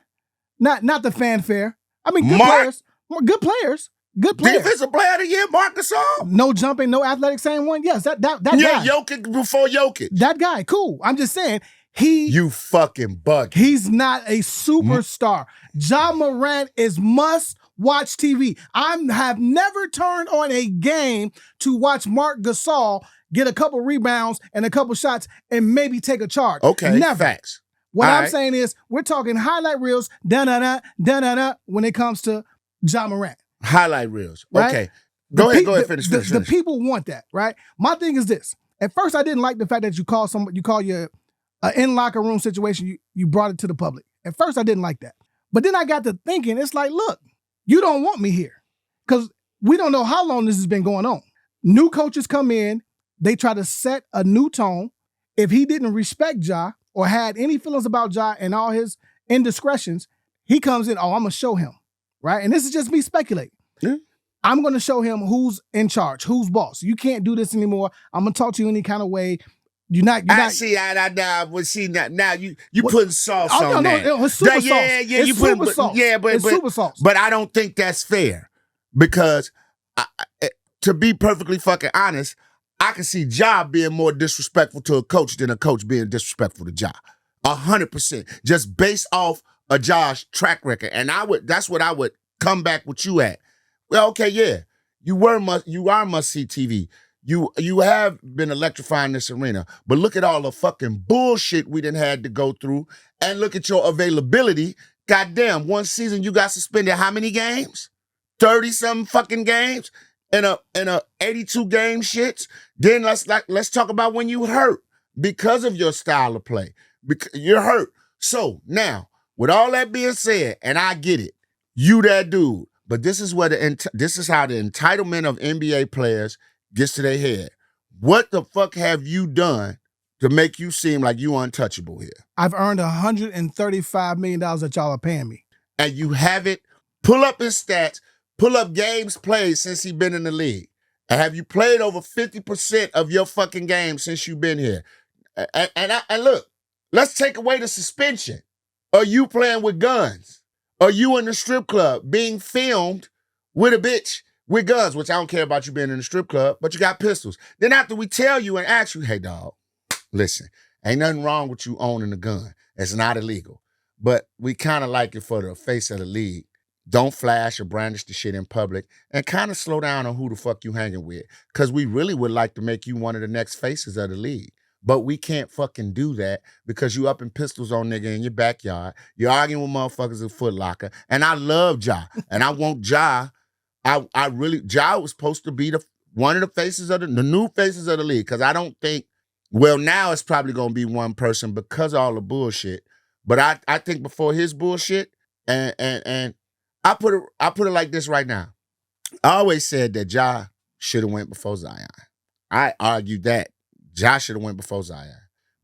Not the fanfare. I mean, good players. Good players. Good player. Defensive player of the year, Marc Gasol. No jumping, no athletic, same one. Yes, that guy. Jokic before Jokic. That guy, cool. I'm just saying, you fucking bug. He's not a superstar. Ja Morant is must-watch TV. I have never turned on a game to watch Marc Gasol get a couple rebounds and a couple shots and maybe take a charge. Okay, never. Facts. What I'm saying is, we're talking highlight reels, da-da-da, when it comes to Ja Morant. Highlight reels. Right? Okay. Go ahead, finish. The people want that, right? My thing is this. At first, I didn't like the fact that you call your in locker room situation, you brought it to the public. At first, I didn't like that. But then I got to thinking, it's like, look, you don't want me here. Because we don't know how long this has been going on. New coaches come in, they try to set a new tone. If he didn't respect Ja or had any feelings about Ja and all his indiscretions, he comes in, I'm going to show him, right? And this is just me speculating. Yeah. I'm going to show him who's in charge, who's boss. You can't do this anymore. I'm going to talk to you any kind of way. You're not. Now you putting sauce on that. No, it's super sauce. Yeah, it's you super put sauce. but super sauce. But I don't think that's fair because, to be perfectly fucking honest, I can see Ja being more disrespectful to a coach than a coach being disrespectful to Ja. 100%, just based off of Ja's track record, and that's what I would come back with you at. Well, okay, yeah, you are must-see TV. You have been electrifying this arena, but look at all the fucking bullshit we done had to go through, and look at your availability. Goddamn, one season you got suspended how many games? 30-something fucking games in a 82-game shit. Then let's talk about when you hurt because of your style of play. You're hurt. So now, with all that being said, and I get it, you that dude, but this is how the entitlement of NBA players gets to their head. What the fuck have you done to make you seem like you untouchable here? I've earned $135 million that y'all are paying me. And you have it. Pull up his stats. Pull up games played since he's been in the league. And have you played over 50% of your fucking games since you've been here? And look, let's take away the suspension. Are you playing with guns? Are you in the strip club being filmed with a bitch with guns, which I don't care about you being in the strip club, but you got pistols. Then after we tell you and ask you, hey, dog, listen, ain't nothing wrong with you owning a gun. It's not illegal. But we kind of like it for the face of the league. Don't flash or brandish the shit in public and kind of slow down on who the fuck you hanging with. Because we really would like to make you one of the next faces of the league. But we can't fucking do that because you up in pistols on nigga in your backyard. You're arguing with motherfuckers at Foot Locker. And I love Ja. And I want Ja. Ja was supposed to be one of the faces of the new faces of the league. Because I don't think, well, now it's probably going to be one person because of all the bullshit. But I think before his bullshit, and I put it like this right now. I always said that Ja should have went before Zion. I argued that Ja should have went before Zion.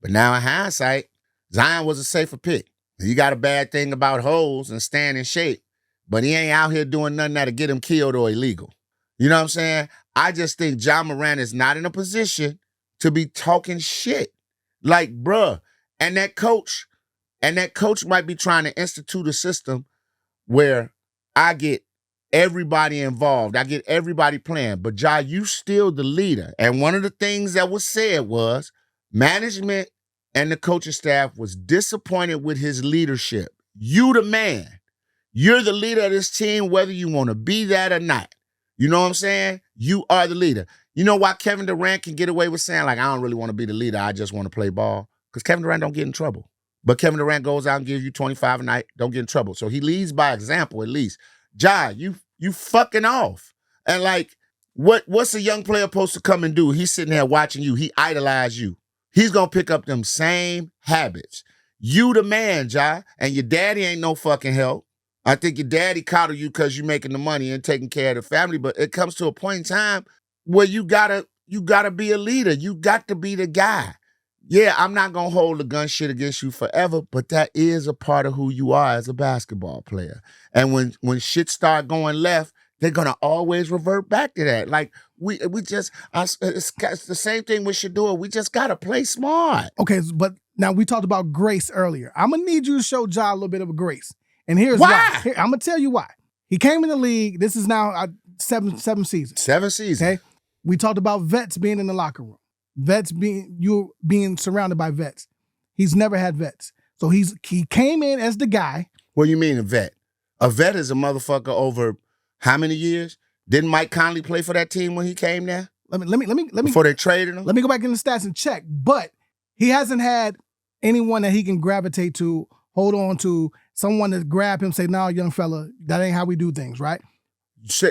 But now in hindsight, Zion was a safer pick. He got a bad thing about holes and staying in shape, but he ain't out here doing nothing that'll get him killed or illegal. You know what I'm saying? I just think Ja Morant is not in a position to be talking shit. Like, bruh, and that coach might be trying to institute a system where I get everybody involved. I get everybody playing. But Ja, you still the leader. And one of the things that was said was management and the coaching staff was disappointed with his leadership. You the man. You're the leader of this team, whether you want to be that or not. You know what I'm saying? You are the leader. You know why Kevin Durant can get away with saying, like, I don't really want to be the leader. I just want to play ball. Because Kevin Durant don't get in trouble. But Kevin Durant goes out and gives you 25 a night, don't get in trouble. So he leads by example at least. Ja, you fucking off. And like, what's a young player supposed to come and do? He's sitting there watching you. He idolized you. He's going to pick up them same habits. You the man, Ja, and your daddy ain't no fucking help. I think your daddy coddle you because you're making the money and taking care of the family, but it comes to a point in time where you gotta be a leader. You got to be the guy. Yeah, I'm not going to hold the gun shit against you forever, but that is a part of who you are as a basketball player. And when shit start going left, they're going to always revert back to that. Like, it's the same thing with Shador. We just got to play smart. Okay, but now we talked about grace earlier. I'm going to need you to show Ja a little bit of a grace. And here's why. I'm going to tell you why. He came in the league. This is now seven seasons. 7 seasons. Okay. We talked about vets being in the locker room. Vets being surrounded by vets. He's never had vets. So he came in as the guy. What do you mean a vet? A vet is a motherfucker over how many years? Didn't Mike Conley play for that team when he came there? Let me Before they traded him? Let me go back in the stats and check. But he hasn't had anyone that he can gravitate to, hold on to, someone to grab him, say, "No, young fella, that ain't how we do things," right?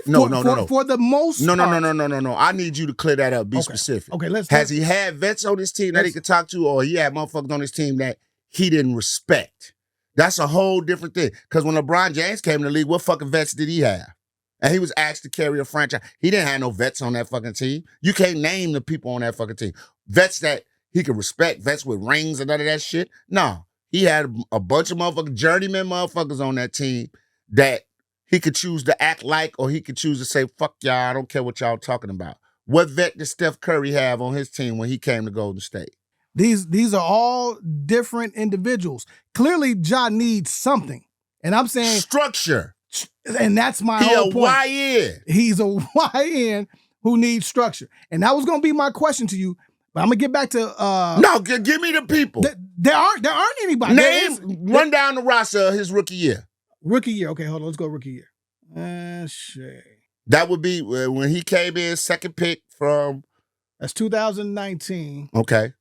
No. For the most part. No. I need you to clear that up. Be specific. Okay, Has he had vets on his team that he could talk to, or he had motherfuckers on his team that he didn't respect? That's a whole different thing. Because when LeBron James came in the league, what fucking vets did he have? And he was asked to carry a franchise. He didn't have no vets on that fucking team. You can't name the people on that fucking team. Vets that he could respect, vets with rings and none of that shit. No. He had a bunch of motherfucking journeyman motherfuckers on that team that he could choose to act like, or he could choose to say, fuck y'all, I don't care what y'all talking about. What vet did Steph Curry have on his team when he came to Golden State? These are all different individuals. Clearly, Ja needs something. And I'm saying structure. And that's my whole point. YN. He's a YN who needs structure. And that was gonna be my question to you. But I'm gonna get back to no, give me the people. There aren't anybody. Run down the roster of his rookie year. Rookie year. Okay, hold on. Let's go rookie year. Shit. That would be when he came in, second pick from. That's 2019. Okay.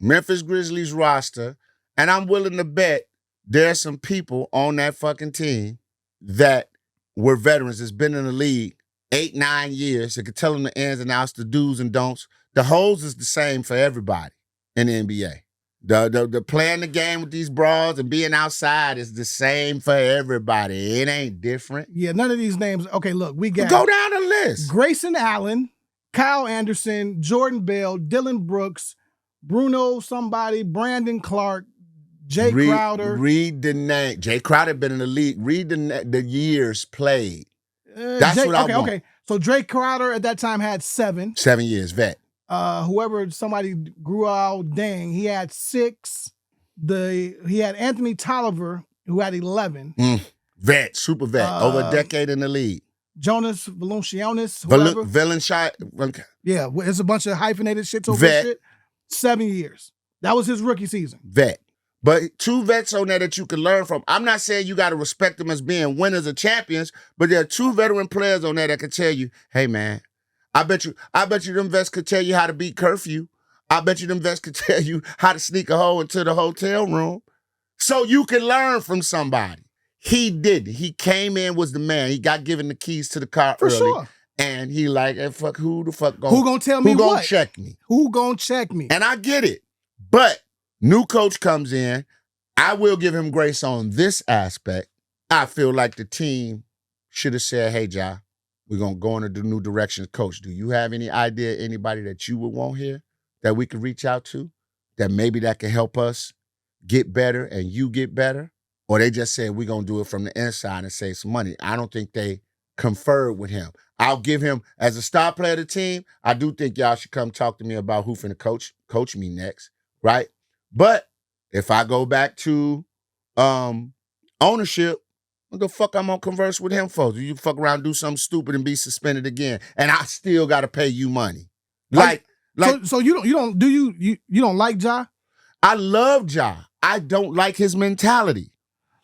Memphis Grizzlies roster, and I'm willing to bet there's some people on that fucking team that were veterans that's been in the league 8-9 years. That could tell them the ins and outs, the do's and don'ts. The hoes is the same for everybody in the NBA. The playing the game with these bras and being outside is the same for everybody. It ain't different. Yeah, none of these names. Okay, look, we got go down the list. Grayson Allen, Kyle Anderson, Jordan Bell, Dylan Brooks, Bruno somebody, Brandon Clark, Jay Crowder. Read the name. Jay Crowder been in the league. Read the years played. That's what I want. Okay. So Jay Crowder at that time had 7. 7 years, vet. Somebody grew out, he had 6. He had Anthony Tolliver, who had 11. Vet, super vet, over a decade in the league. Jonas Valanciunas, whoever. Yeah, it's a bunch of hyphenated shits over shit. 7 years. That was his rookie season. Vet. But 2 vets on there that you can learn from. I'm not saying you got to respect them as being winners or champions, but there are 2 veteran players on there that can tell you, hey, man, I bet you them vets could tell you how to beat curfew. I bet you them vets could tell you how to sneak a hole into the hotel room. So you can learn from somebody. He did. He came in, was the man. He got given the keys to the car early. Sure. And he like, hey, fuck, who gonna tell me what? Who gonna check me? Who gonna check me? And I get it. But new coach comes in. I will give him grace on this aspect. I feel like the team should have said, hey, Ja, we're going to go in a new direction. Coach, do you have any idea, anybody that you would want here that we could reach out to, that maybe that can help us get better and you get better? Or they just said, we're going to do it from the inside and save some money. I don't think they conferred with him. I'll give him, as a star player of the team, I do think y'all should come talk to me about who finna coach me next, right? But if I go back to ownership, what the fuck I'm gonna converse with him for? Do you fuck around, do something stupid and be suspended again, and I still gotta pay you money? So you don't like Ja? I love Ja. I don't like his mentality.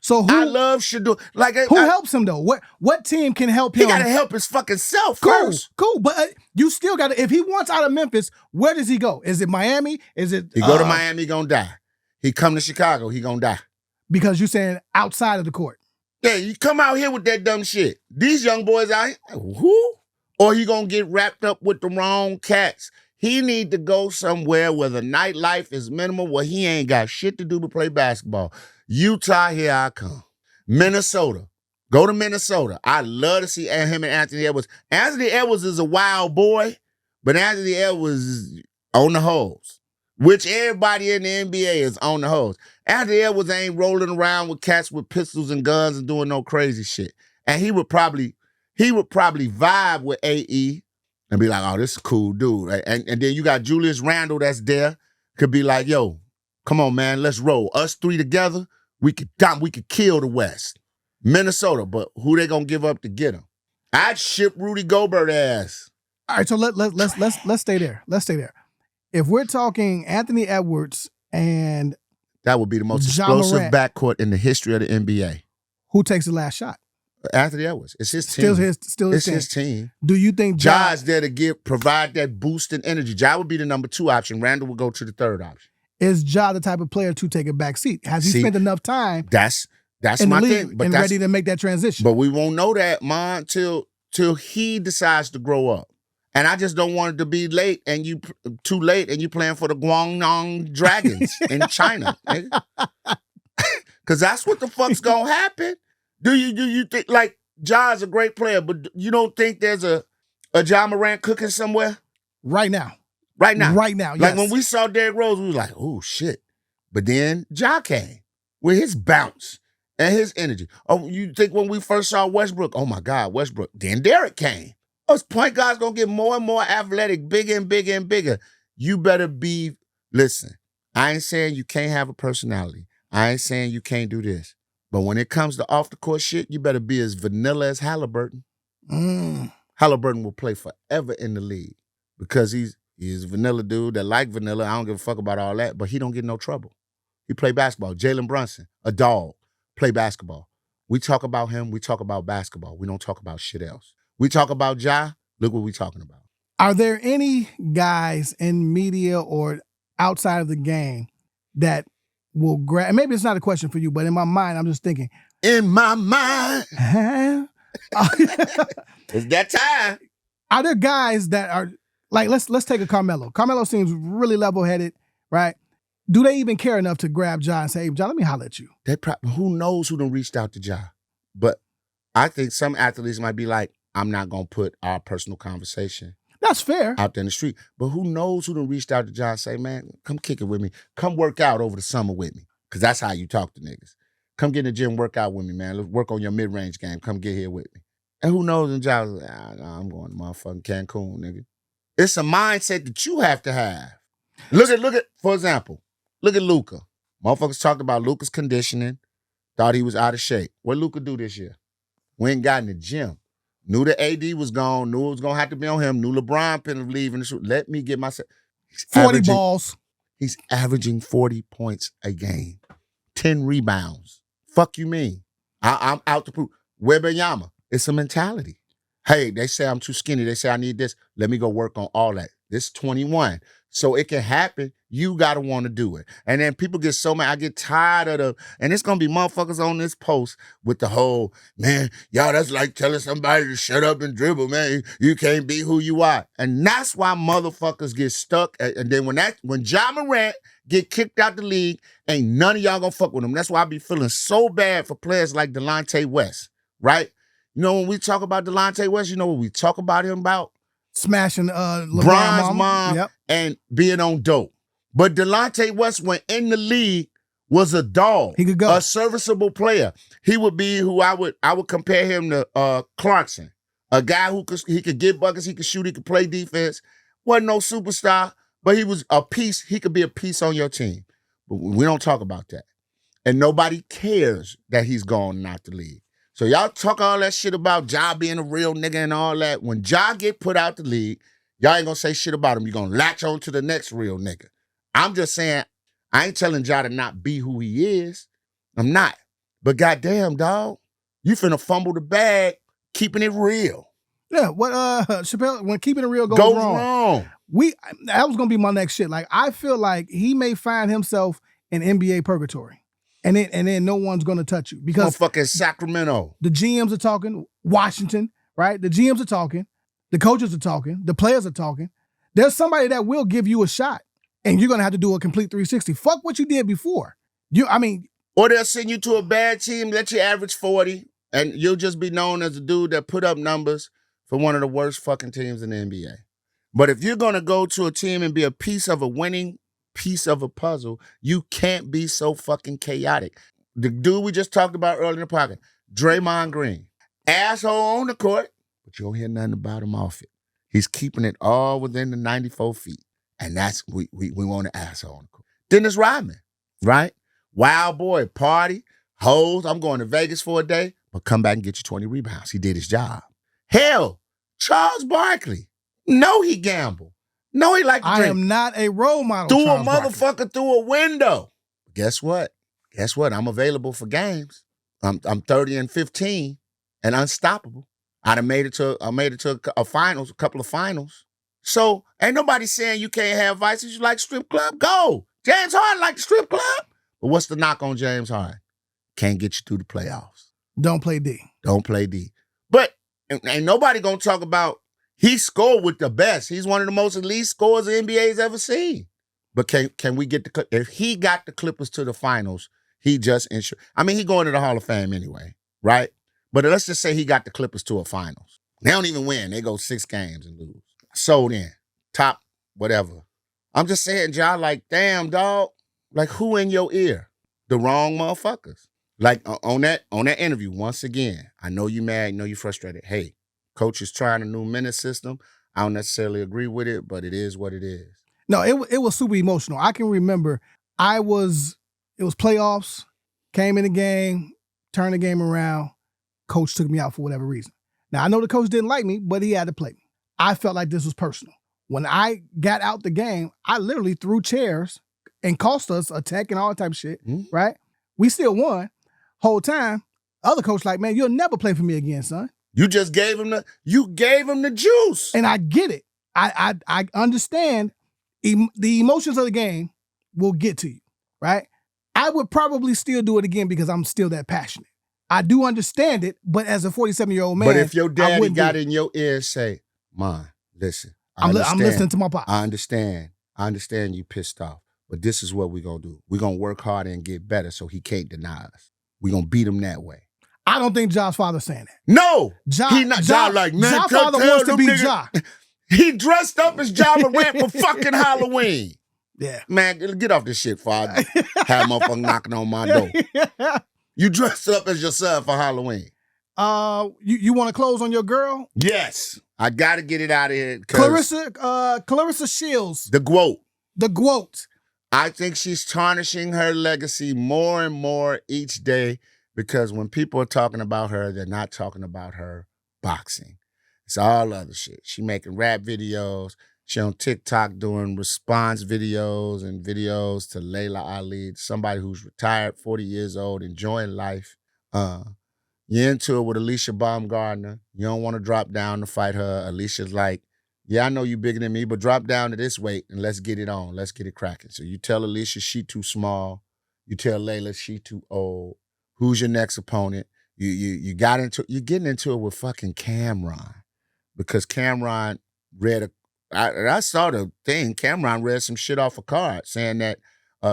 So I love Shador. Who helps him though? What team can help him? He gotta help his fucking self first. Cool. But you still gotta. If he wants out of Memphis, where does he go? Is it Miami? Is it? He go to Miami, he gonna die. He come to Chicago, he gonna die. Because you saying outside of the court. Yeah, you come out here with that dumb shit. These young boys out here, who? Or he gonna get wrapped up with the wrong cats. He need to go somewhere where the nightlife is minimal, where he ain't got shit to do but play basketball. Utah, here I come. Minnesota. Go to Minnesota. I love to see him and Anthony Edwards. Anthony Edwards is a wild boy, but Anthony Edwards is on the hose, which everybody in the NBA is on the hose. Anthony Edwards ain't rolling around with cats with pistols and guns and doing no crazy shit. And he would probably vibe with AE and be like, oh, this is a cool dude. Right? And then you got Julius Randle that's there, could be like, yo, come on, man, let's roll. Us 3 together, we could kill the West. Minnesota, but who they gonna give up to get him? I'd ship Rudy Gobert ass. All right, so let's stay there. Let's stay there. If we're talking Anthony Edwards and that would be the most Ja explosive Morant, backcourt in the history of the NBA. Who takes the last shot? Anthony Edwards. It's his team. Still his team. Do you think Ja's there to provide that boost in energy? Ja would be the number 2 option. Randall would go to the 3rd option. Is Ja the type of player to take a back seat? Has he spent enough time? That's in my the league thing. But and ready to make that transition. But we won't know that, man, till he decides to grow up. And I just don't want it to be late and you too late and you playing for the Guangdong Dragons in China. Because that's what the fuck's gonna happen. Do you think like Ja's a great player, but you don't think there's a Ja Morant cooking somewhere? Right now. Right now. Yes. Like when we saw Derrick Rose, we was like, oh shit. But then Ja came with his bounce and his energy. Oh, you think when we first saw Westbrook, oh my God, Westbrook. Then Derrick came. Those point guards gonna get more and more athletic, bigger and bigger and bigger. You better listen, I ain't saying you can't have a personality. I ain't saying you can't do this. But when it comes to off the court shit, you better be as vanilla as Halliburton. Halliburton will play forever in the league because he's a vanilla dude that like vanilla. I don't give a fuck about all that, but he don't get no trouble. He play basketball. Jalen Brunson, a dog, play basketball. We talk about him. We talk about basketball. We don't talk about shit else. We talk about Ja. Look what we talking about. Are there any guys in media or outside of the game that will grab? Maybe it's not a question for you, but in my mind, I'm just thinking. In my mind. It's that time. Are there guys that are like, let's take a Carmelo. Carmelo seems really level-headed, right? Do they even care enough to grab Ja and say, hey, Ja, let me holler at you? Who knows who done reached out to Ja? But I think some athletes might be like, I'm not going to put our personal conversation. That's fair. Out there in the street. But who knows who done reached out to Ja and say, man, come kick it with me. Come work out over the summer with me. Because that's how you talk to niggas. Come get in the gym, work out with me, man. Let's work on your mid-range game. Come get here with me. And who knows? And Ja's like, I'm going to motherfucking Cancun, nigga. It's a mindset that you have to have. Look at, for example, look at Luka. Motherfuckers talked about Luka's conditioning, thought he was out of shape. What Luka do this year? We ain't got in the gym. Knew the AD was gone, knew it was going to have to be on him, knew LeBron couldn't leave in the shoot. Let me get myself. 40 balls. He's averaging 40 points a game, 10 rebounds. Fuck you mean? I'm out to prove. Wembanyama, it's a mentality. Hey, they say I'm too skinny. They say I need this. Let me go work on all that. This 21. So it can happen. You got to want to do it. And then people get so mad. I get tired of and it's going to be motherfuckers on this post with the whole, man, y'all, that's like telling somebody to shut up and dribble, man. You can't be who you are. And that's why motherfuckers get stuck. And then when Ja Morant get kicked out the league, ain't none of y'all going to fuck with him. That's why I be feeling so bad for players like Delonte West, right? You know, when we talk about Delonte West, you know what we talk about him about? Smashing LeBron's mom yep. And being on dope. But Delonte West, when in the league, was a dog. He could go. A serviceable player. He would be who I would compare him to Clarkson. A guy who he could get buckets, he could shoot, he could play defense. Wasn't no superstar, but he was a piece. He could be a piece on your team. But we don't talk about that. And nobody cares that he's gone and out the league. So y'all talk all that shit about Ja being a real nigga and all that. When Ja get put out the league, y'all ain't gonna say shit about him. You're gonna latch on to the next real nigga. I'm just saying, I ain't telling Ja to not be who he is. I'm not. But goddamn, dog, you finna fumble the bag, keeping it real. Yeah, what Chappelle, when keeping it real goes wrong. That was gonna be my next shit. Like, I feel like he may find himself in NBA purgatory. And then no one's gonna touch you because fucking Sacramento. The GMs are talking, Washington, right? The GMs are talking, the coaches are talking, the players are talking. There's somebody that will give you a shot, and you're gonna have to do a complete 360. Fuck what you did before. Or they'll send you to a bad team, let you average 40, and you'll just be known as a dude that put up numbers for one of the worst fucking teams in the NBA. But if you're gonna go to a team and be a piece of a winning piece of a puzzle, you can't be so fucking chaotic. The dude we just talked about earlier in the pocket, Draymond Green, asshole on the court, but you don't hear nothing about him off it. He's keeping it all within the 94 feet, and that's we want an asshole on the court. Dennis Rodman, right? Wild boy, party, hoes. I'm going to Vegas for a day, but come back and get you 20 rebounds. He did his job. Hell, Charles Barkley. No, he gambled. No, he liked to drink. I am not a role model. Threw Charles a motherfucker Barkley. through a window. Guess what? I'm available for games. I'm 30-15 and unstoppable. I made it to a finals, a couple of finals. So ain't nobody saying you can't have vices. You like strip club? Go. James Harden like the strip club. But what's the knock on James Harden? Can't get you through the playoffs. Don't play D. Don't play D. But ain't nobody gonna talk about he scored with the best. He's one of the most elite scorers the NBA's ever seen. But can we get if he got the Clippers to the finals, he just ensured. I mean, he going to the Hall of Fame anyway, right? But let's just say he got the Clippers to a finals. They don't even win. They go 6 games and lose. So then, top whatever. I'm just saying, Ja, like, damn, dog. Like, who in your ear? The wrong motherfuckers. Like, on that interview, once again, I know you mad, I know you frustrated. Hey, coach is trying a new minute system. I don't necessarily agree with it, but it is what it is. No, it was super emotional. I can remember it was playoffs, came in the game, turned the game around. Coach took me out for whatever reason. Now, I know the coach didn't like me, but he had to play me. I felt like this was personal. When I got out the game, I literally threw chairs and cost us a tech and all that type of shit, right? We still won. Whole time, other coach like, man, you'll never play for me again, son. You just gave him the juice. And I get it. I understand the emotions of the game will get to you, right? I would probably still do it again because I'm still that passionate. I do understand it, but as a 47-year-old man, but if your daddy got in your ear and say, "Man, listen, I'm listening to my pop. I understand you pissed off, but this is what we're going to do. We're going to work harder and get better so he can't deny us. We're going to beat him that way." I don't think Ja's father's saying that. No. He not Ja like, man, Ja father wants to be Ja. He dressed up as Ja Morant for fucking Halloween. Yeah. Man, get off this shit, father. Have motherfucker knocking on my door. You dressed up as yourself for Halloween. You want to close on your girl? Yes. I got to get it out of here. Clarissa Shields. The GOAT. I think she's tarnishing her legacy more and more each day because when people are talking about her, they're not talking about her boxing. It's all other shit. She making rap videos. She on TikTok doing response videos and videos to Layla Ali, somebody who's retired, 40 years old, enjoying life. You're into it with Alicia Baumgardner. You don't want to drop down to fight her. Alicia's like, yeah, I know you bigger than me, but drop down to this weight and let's get it on. Let's get it cracking. So you tell Alicia she too small. You tell Layla she too old. Who's your next opponent? You're getting into it with fucking Cameron because Cameron read I saw the thing. Cameron read some shit off a card saying that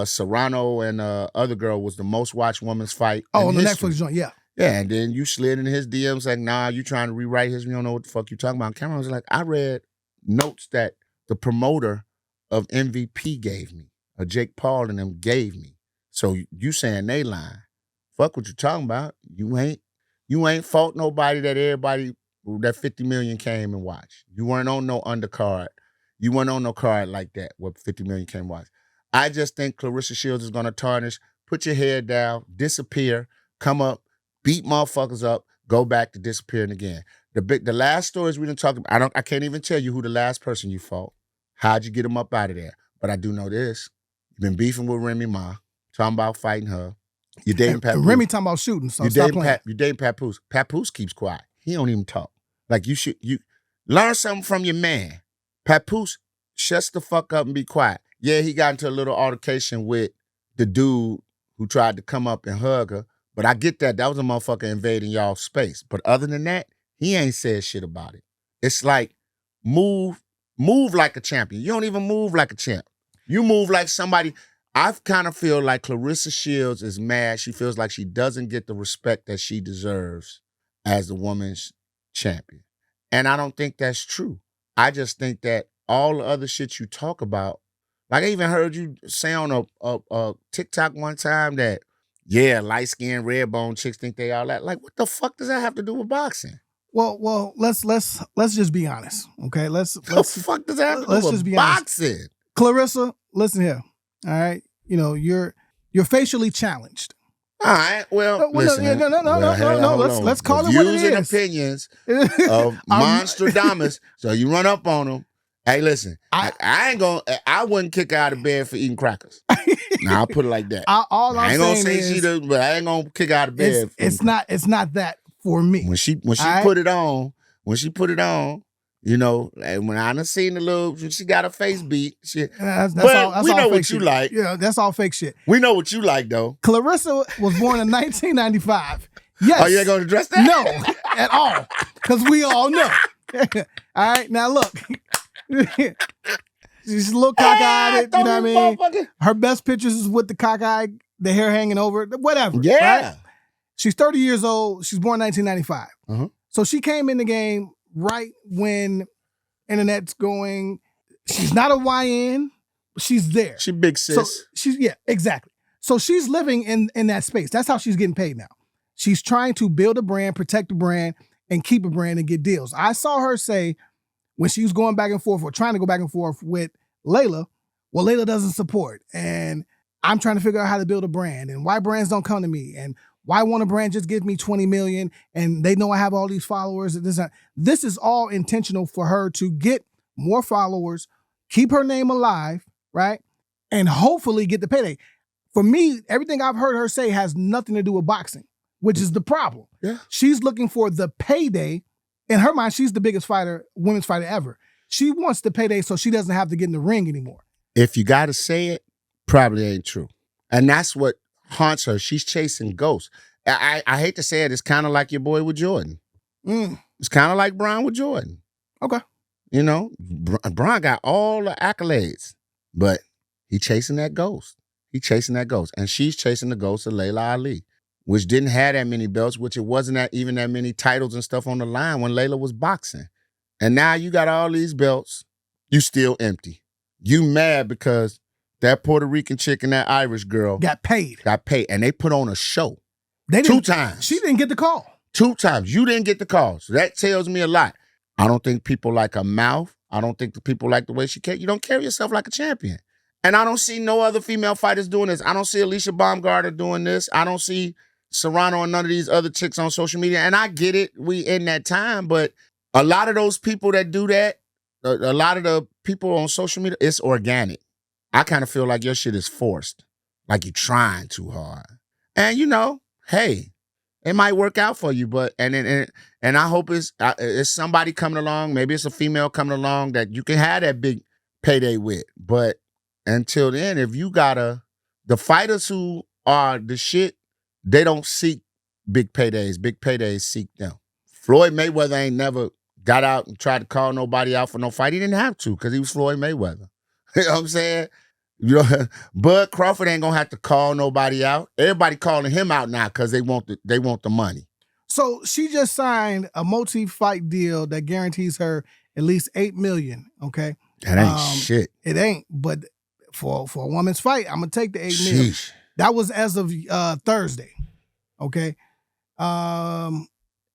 Serrano and other girl was the most watched women's fight. Oh, on the Netflix joint, yeah. Yeah, and then you slid in his DMs like, nah, you trying to rewrite his, you don't know what the fuck you talking about. Cameron was like, I read notes that the promoter of MVP gave me, or Jake Paul and them gave me. So you saying they lying. Fuck what you talking about. You ain't fought nobody that 50 million came and watched. You weren't on no undercard. You weren't on no card like that where 50 million came and watched. I just think Clarissa Shields is going to tarnish. Put your head down, disappear, come up, beat motherfuckers up, go back to disappearing again. The last stories we didn't talk about, I can't even tell you who the last person you fought. How'd you get them up out of there? But I do know this. You've been beefing with Remy Ma, talking about fighting her. You're dating Papoose. Remy talking about shooting, so stop playing. You're dating Papoose. Papoose keeps quiet. He don't even talk. Like you learn something from your man. Papoose shuts the fuck up and be quiet. Yeah, he got into a little altercation with the dude who tried to come up and hug her. But I get that. That was a motherfucker invading y'all's space. But other than that, he ain't said shit about it. It's like move like a champion. You don't even move like a champ. You move like somebody. I kind of feel like Clarissa Shields is mad. She feels like she doesn't get the respect that she deserves as the woman's champion. And I don't think that's true. I just think that all the other shit you talk about, like I even heard you say on a TikTok one time that, yeah, light-skinned, red-bone chicks think they all that. Like, what the fuck does that have to do with boxing? Well, let's just be honest, okay? Let's the fuck does that have to do with boxing? Honest. Clarissa, listen here. All right, you're facially challenged. All right. Well, listen. No. Let's call it what it is. Views and opinions of Monstradamus. So you run up on them. Hey, listen. I ain't gonna. I wouldn't kick her out of bed for eating crackers. Now I'll put it like that. I ain't gonna say she does, but I ain't gonna kick her out of bed. It's not that for me. When she put it on, you know, and when I done seen the little, she got her face beat. That's all we know what you like. Yeah, that's all fake shit. We know what you like, though. Clarissa was born in 1995. Yes. Oh, you ain't gonna address that? No, at all. Because we all know. All right, now look. She's a little cockeyed, you know what I mean? Her best pictures is with the cockeyed, the hair hanging over, whatever. Yeah. Right? She's 30 years old. She's born in 1995. Uh-huh. So she came in the game right when internet's going. She's not a YN. She's there. She big sis. So exactly. So she's living in that space. That's how she's getting paid now. She's trying to build a brand, protect the brand, and keep a brand and get deals. I saw her say when she was going back and forth or trying to go back and forth with Layla, well, Layla doesn't support. And I'm trying to figure out how to build a brand and why brands don't come to me and why won't a brand just give me 20 million and they know I have all these followers. This is all intentional for her to get more followers, keep her name alive, right? And hopefully get the payday. For me, everything I've heard her say has nothing to do with boxing, which is the problem. Yeah. She's looking for the payday. In her mind, she's the biggest women's fighter ever. She wants the payday so she doesn't have to get in the ring anymore. If you got to say it, probably ain't true. And that's what haunts her. She's chasing ghosts. I hate to say it. It's kind of like your boy with Jordan. It's kind of like Bron with Jordan. Okay. You know, Bron got all the accolades, but he chasing that ghost. And she's chasing the ghost of Layla Ali, which didn't have that many belts, which it wasn't even that many titles and stuff on the line when Layla was boxing. And now you got all these belts. You still empty. You mad because that Puerto Rican chick and that Irish girl got paid. And they put on a show. They 2 times. She didn't get the call. 2 times. You didn't get the call. So that tells me a lot. I don't think people like her mouth. I don't think the people like the way she carries. You don't carry yourself like a champion. And I don't see no other female fighters doing this. I don't see Alicia Baumgartner doing this. I don't see Serrano and none of these other chicks on social media. And I get it. We in that time. But a lot of those people that do that, a lot of the people on social media, it's organic. I kind of feel like your shit is forced. Like you're trying too hard. And you know, hey, it might work out for you, but and I hope it's somebody coming along. Maybe it's a female coming along that you can have that big payday with. But until then, if you the fighters who are the shit, they don't seek big paydays. Big paydays seek them. Floyd Mayweather ain't never got out and tried to call nobody out for no fight. He didn't have to because he was Floyd Mayweather. You know what I'm saying? You know, Bud Crawford ain't gonna have to call nobody out. Everybody calling him out now because they want the money. So she just signed a multi-fight deal that guarantees her at least $8 million. Okay, that ain't shit. It ain't, but for a woman's fight, I'm gonna take the $8 million. That was as of Thursday. Okay.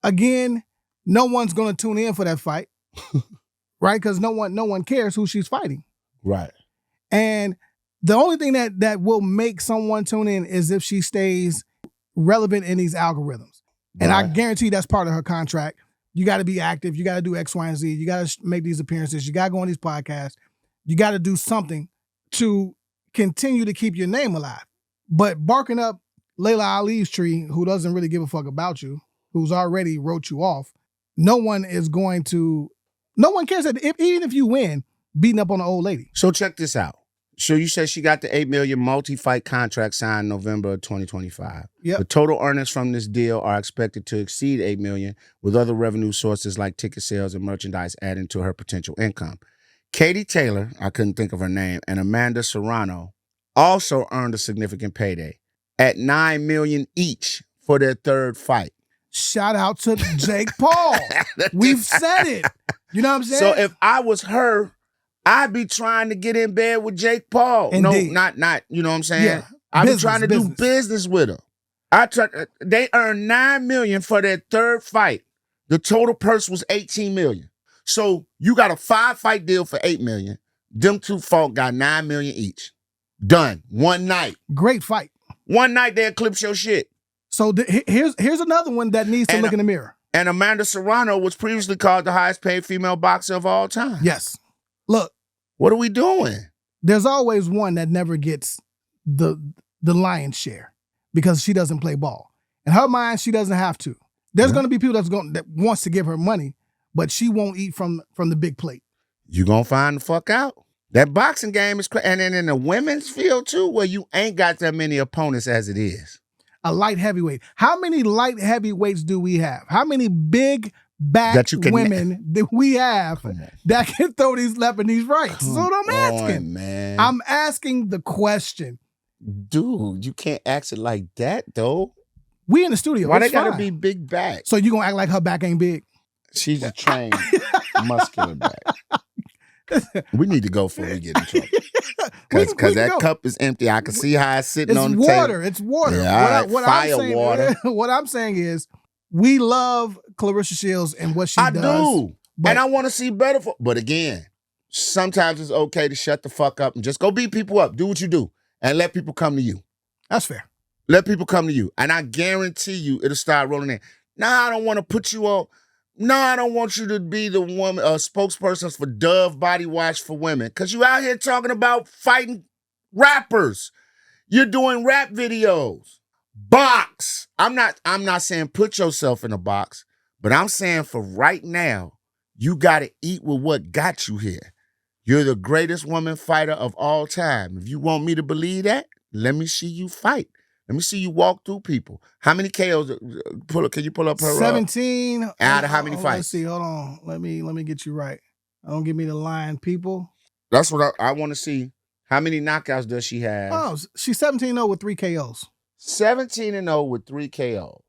Again, no one's gonna tune in for that fight, right? Because no one cares who she's fighting. Right. And the only thing that will make someone tune in is if she stays relevant in these algorithms. And right. I guarantee that's part of her contract. You got to be active. You got to do X, Y, and Z. You got to make these appearances. You got to go on these podcasts. You got to do something to continue to keep your name alive. But barking up Layla Ali's tree, who doesn't really give a fuck about you, who's already wrote you off, no one cares that even if you win, beating up on an old lady. So check this out. So you said she got the $8 million multi-fight contract signed November of 2025. Yep. The total earnings from this deal are expected to exceed $8 million, with other revenue sources like ticket sales and merchandise adding to her potential income. Katie Taylor, I couldn't think of her name, and Amanda Serrano also earned a significant payday at $9 million each for their third fight. Shout out to Jake Paul. We've said it. You know what I'm saying? So if I was her, I'd be trying to get in bed with Jake Paul. Indeed. No, not, you know what I'm saying? Yeah. I'd be trying to do business with him. They earned $9 million for their third fight. The total purse was $18 million. So you got a 5-fight deal for $8 million. Them two folk got $9 million each. Done. One night. Great fight. One night they eclipse your shit. So here's another one that needs to look in the mirror. And Amanda Serrano was previously called the highest paid female boxer of all time. Yes. Look. What are we doing? There's always one that never gets the lion's share because she doesn't play ball. In her mind, she doesn't have to. There's going to be people that wants to give her money, but she won't eat from the big plate. You gonna find the fuck out. That boxing game is crazy. And then in the women's field too, where you ain't got that many opponents as it is. A light heavyweight. How many light heavyweights do we have? How many big back women do we have that can throw these left and these right? That's what I'm asking. Man. I'm asking the question. Dude, you can't ask it like that, though. We in the studio. Why they gotta be big back? So you gonna act like her back ain't big? She's a trained, muscular back. We need to go before we get in trouble. Because that cup is empty. I can see how it's sitting on the table. It's water. Yeah, water. What I'm saying is we love Clarissa Shields and what she does. I do. And I want to see better but again, sometimes it's okay to shut the fuck up and just go beat people up. Do what you do. And let people come to you. That's fair. Let people come to you. And I guarantee you it'll start rolling in. Nah, I don't want to put you on. No, I don't want you to be the woman spokesperson for Dove body wash for women. Because you out here talking about fighting rappers. You're doing rap videos. Box. I'm not saying put yourself in a box, but I'm saying for right now, you got to eat with what got you here. You're the greatest woman fighter of all time. If you want me to believe that, let me see you fight. Let me see you walk through people. How many KOs? Can you pull up her? 17. Out of how many fights? Let's see. Hold on. Let me get you right. Don't give me the line, people. That's what I want to see. How many knockouts does she have? Oh, she's 17-0 with 3 KOs. 17-0 with 3 KOs.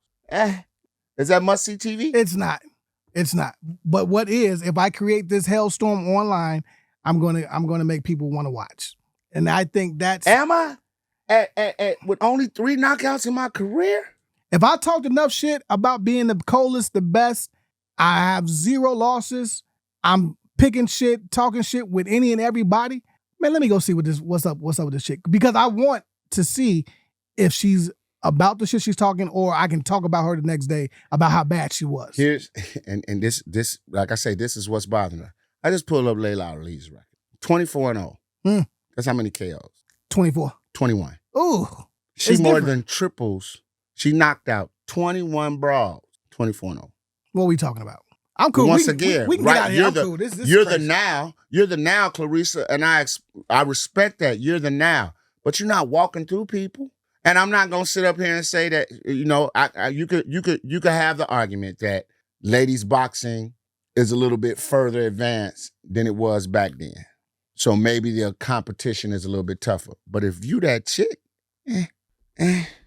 Is that must-see TV? It's not. It's not. But what is, if I create this hellstorm online, I'm gonna make people want to watch. And I think that's... Am I? With only 3 knockouts in my career? If I talked enough shit about being the coldest, the best, I have 0 losses. I'm picking shit, talking shit with any and everybody. Man, let me go see what's up with this chick. Because I want to see if she's about the shit she's talking, or I can talk about her the next day about how bad she was. And this, like I say, this is what's bothering her. I just pulled up Layla Ali's record. 24-0. That's how many KOs? 24. 21. Ooh. She more than triples. She knocked out 21 brawls. 24-0. What are we talking about? I'm cool. Once again, we can get out of here. I'm cool. This you're the now. You're the now, Clarissa, and I respect that. You're the now, but you're not walking through people. And I'm not gonna sit up here and say that. You know, you could have the argument that ladies boxing is a little bit further advanced than it was back then. So maybe the competition is a little bit tougher. But if you that chick,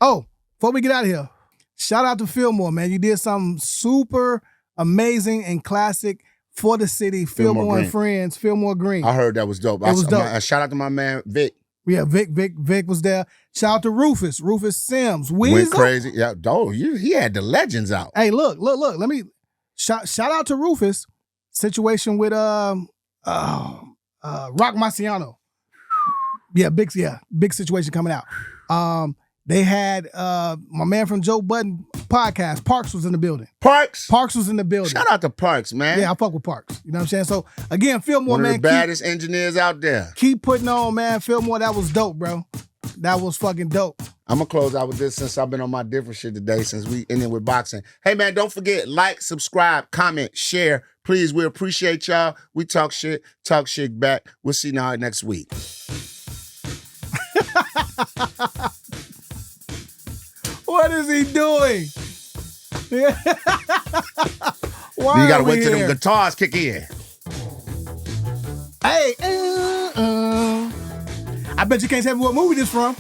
Oh, before we get out of here, shout out to Philmore, man. You did something super amazing and classic for the city. Philmore and Friends, Philmore Green. I heard that was dope. It was dope. Shout out to my man, Vic. Yeah, Vic was there. Shout out to Rufus Sims. Went crazy. Yeah, he had the legends out. Hey, look. Let me shout out to Rufus. Situation with Rock Marciano. Big situation coming out. They had my man from Joe Budden podcast, Parks, was in the building. Parks was in the building. Shout out to Parks, man. Yeah, I fuck with Parks. You know what I'm saying? So again, Philmore, one of man, the baddest engineers out there. Keep putting on, man. Philmore, that was dope, bro. That was fucking dope. I'm gonna close out with this since I've been on my different shit today since we ended with boxing. Hey man, don't forget, like, subscribe, comment, share. Please, we appreciate y'all. We talk shit back. We'll see y'all next week. What is he doing? Why you gotta wait till them guitars kick in. Hey, I bet you can't tell me what movie this from.